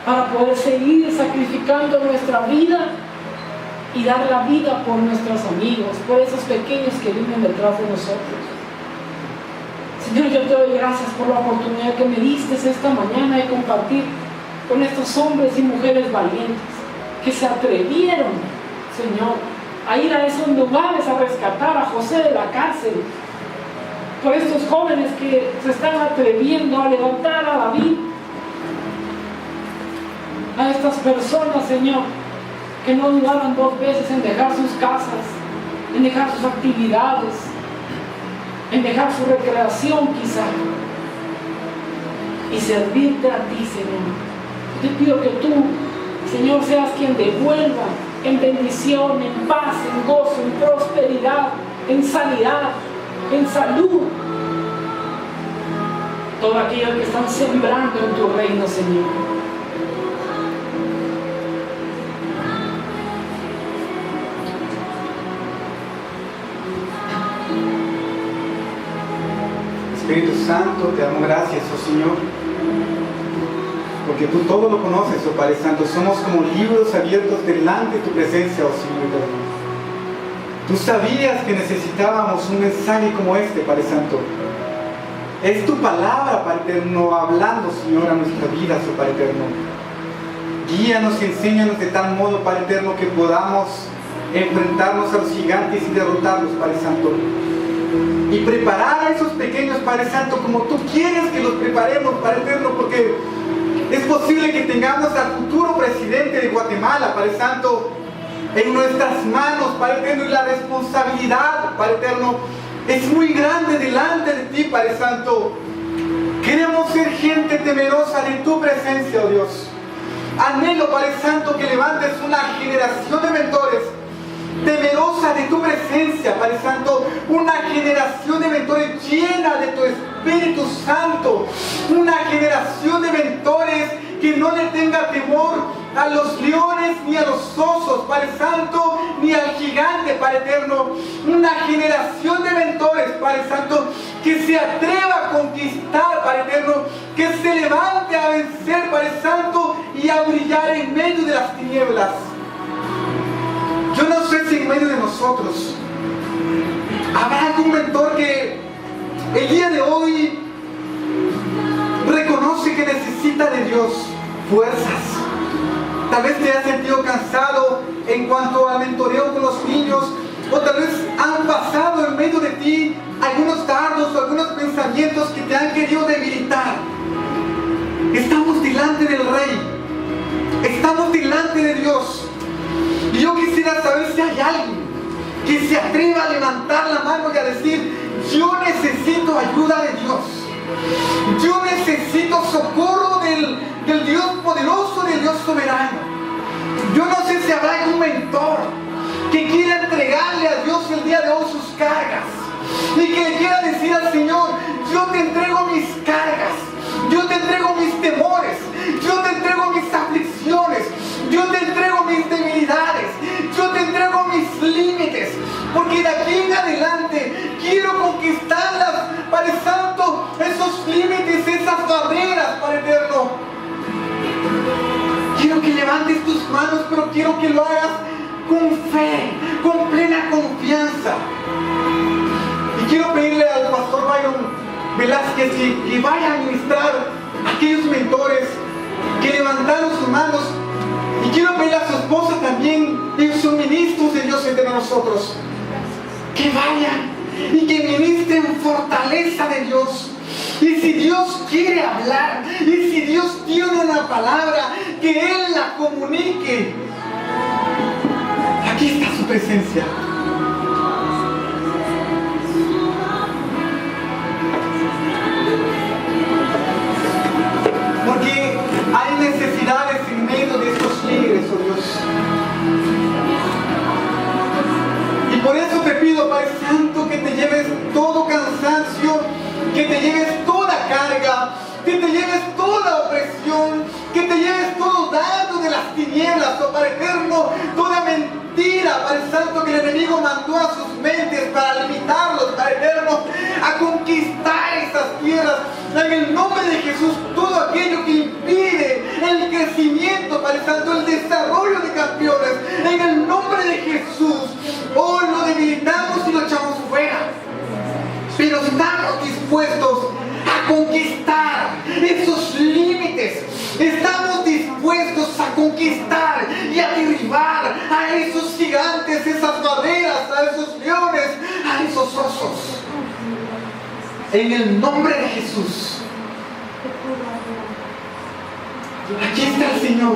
para poder seguir sacrificando nuestra vida y dar la vida por nuestros amigos, por esos pequeños que vienen detrás de nosotros. Señor, yo te doy gracias por la oportunidad que me diste esta mañana de compartir con estos hombres y mujeres valientes que se atrevieron, Señor, a ir a esos lugares a rescatar a José de la cárcel. Por estos jóvenes que se están atreviendo a levantar a David. A estas personas, Señor, que no dudaron dos veces en dejar sus casas, en dejar sus actividades, en dejar su recreación quizá, y servirte a ti, Señor. Te pido que tú, Señor, seas quien devuelva en bendición, en paz, en gozo, en prosperidad, en sanidad, en salud, todo aquello que están sembrando en tu reino, Señor. Espíritu Santo, te damos gracias, oh Señor, porque tú todo lo conoces, oh Padre Santo. Somos como libros abiertos delante de tu presencia, oh Señor eterno. Tú sabías que necesitábamos un mensaje como este, Padre Santo. Es tu palabra, Padre eterno, hablando, Señor, a nuestras vidas, oh Padre eterno. Guíanos y enséñanos de tal modo, Padre eterno, que podamos enfrentarnos a los gigantes y derrotarlos, Padre Santo. Y preparar a esos pequeños, Padre Santo, como tú quieres que los preparemos, Padre eterno, porque es posible que tengamos al futuro presidente de Guatemala, Padre Santo, en nuestras manos, Padre eterno, y la responsabilidad, Padre eterno, es muy grande delante de ti, Padre Santo. Queremos ser gente temerosa de tu presencia, oh Dios. Anhelo, Padre Santo, que levantes una generación de mentores temerosa de tu presencia, Padre Santo. Una generación de mentores llena de tu Espíritu Santo. Una generación de mentores que no le tenga temor a los leones ni a los osos, Padre Santo, ni al gigante, Padre eterno. Una generación de mentores, Padre Santo, que se atreva a conquistar, Padre eterno, que se levante a vencer, Padre Santo, y a brillar en medio de las tinieblas. Yo no sé si en medio de nosotros habrá algún mentor que el día de hoy reconoce que necesita de Dios fuerzas. Tal vez te has sentido cansado en cuanto al mentoreo con los niños, o tal vez han pasado en medio de ti algunos dardos o algunos pensamientos que te han querido debilitar. Estamos delante del Rey, estamos delante de Dios, y yo quisiera saber si hay alguien que se atreva a levantar la mano y a decir: yo necesito ayuda de Dios, yo necesito socorro del Dios poderoso, del Dios soberano. Yo no sé si habrá algún mentor que quiera entregarle a Dios el día de hoy sus cargas, y que le quiera decir al Señor: yo te entrego mis cargas, yo te entrego mis temores, yo te entrego mis aflicciones, yo te entrego mis debilidades, yo te entrego mis límites, porque de aquí en adelante quiero conquistarlas, Padre Santo, esos límites, esas barreras, Padre eterno. Quiero que levantes tus manos, pero quiero que lo hagas con fe, con plena confianza. Y quiero pedirle al pastor Byron Velázquez que vaya a ministrar a aquellos mentores que levantaron sus manos. Y quiero pedirle a su esposa también, ellos son ministros de Dios entre nosotros, que vayan y que ministren fortaleza de Dios. Y si Dios quiere hablar, y si Dios tiene una palabra, que Él la comunique. Aquí está su presencia. Porque hay necesidades en medio de estos líderes, oh Dios. Y por eso te pido, Padre Santo, que te lleves todo cansancio, que te lleves toda carga, que te lleves toda opresión, que te lleves todo daño de las tinieblas, oh Padre eterno, toda mentira, Padre Santo, que el enemigo mandó a sus mentes para limitarlos, Padre eterno, a conquistar estas tierras. En el nombre de Jesús, todo aquello que impide el crecimiento, Padre Santo, el desarrollo de campeones, en el nombre de Jesús, hoy lo debilitamos y lo echamos fuera. Pero estamos dispuestos a conquistar esos límites. Estamos dispuestos a conquistar y a derribar a esos gigantes, esas barreras, a esos leones, a esos osos. En el nombre de Jesús. Aquí está el Señor.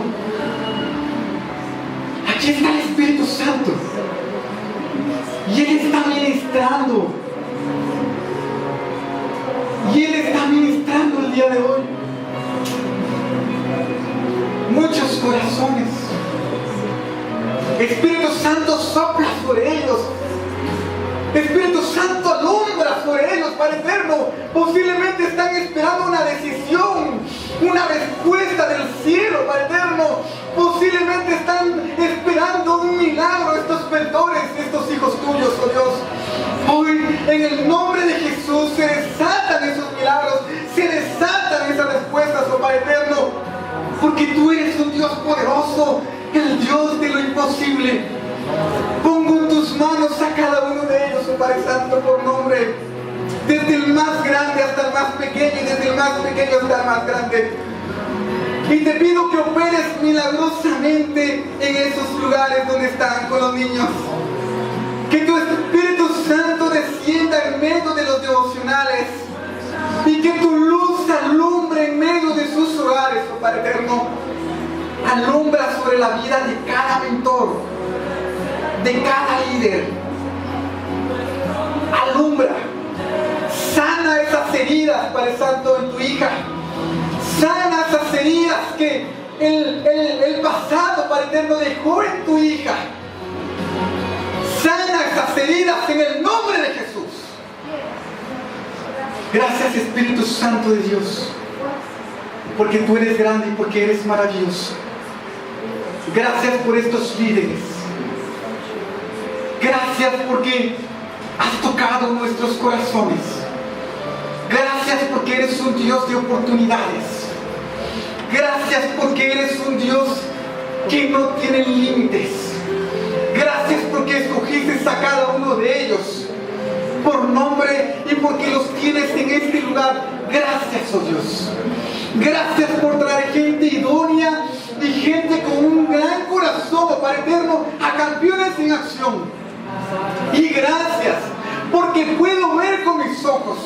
Aquí está el Espíritu Santo. Y Él está ministrando. Y Él está ministrando el día de hoy. Muchos corazones. Espíritu Santo sopla sobre ellos. Espíritu Santo alumbra sobre ellos, Padre eterno. Posiblemente están esperando una decisión, una respuesta del cielo, Padre eterno. Posiblemente están esperando un milagro estos mentores, estos hijos tuyos, oh Dios. Hoy, en el nombre de Jesús, se desatan esos tú eres un Dios poderoso, el Dios de lo imposible. Pongo en tus manos a cada uno de ellos, oh Padre Santo, por nombre, desde el más grande hasta el más pequeño y desde el más pequeño hasta el más grande. Y te pido que operes milagrosamente en esos lugares donde están con los niños. Que tu Espíritu Santo descienda en medio de los devocionales y que tu luz alumbre en medio de sus hogares, oh Padre eterno. Alumbra sobre la vida de cada mentor, de cada líder. Alumbra, sana esas heridas, Padre Santo, en tu hija. Sana esas heridas que el pasado, Padre eterno, dejó en tu hija. Sana esas heridas en el nombre de Jesús. Gracias, Espíritu Santo de Dios, porque tú eres grande y porque eres maravilloso. Gracias por estos líderes. Gracias porque has tocado nuestros corazones. Gracias porque eres un Dios de oportunidades. Gracias porque eres un Dios que no tiene límites. Gracias porque escogiste a cada uno de ellos por nombre y porque los tienes en este lugar. Gracias, oh Dios. Gracias por traer gente idónea y gente con un gran corazón, oh Padre eterno, a Campeones en Acción. Y gracias porque puedo ver con mis ojos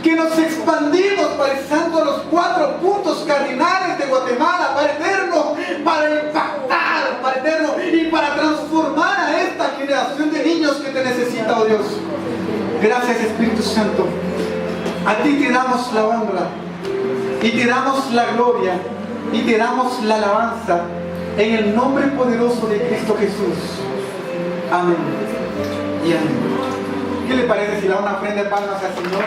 que nos expandimos, Padre Santo, a los 4 puntos cardinales de Guatemala, Padre eterno, para impactar, Padre eterno, y para transformar a esta generación de niños que te necesita, oh Dios. Gracias, Espíritu Santo. A ti te damos la honra y te damos la gloria y te damos la alabanza en el nombre poderoso de Cristo Jesús. Amén y amén. ¿Qué le parece si le da una ofrenda de palmas al Señor?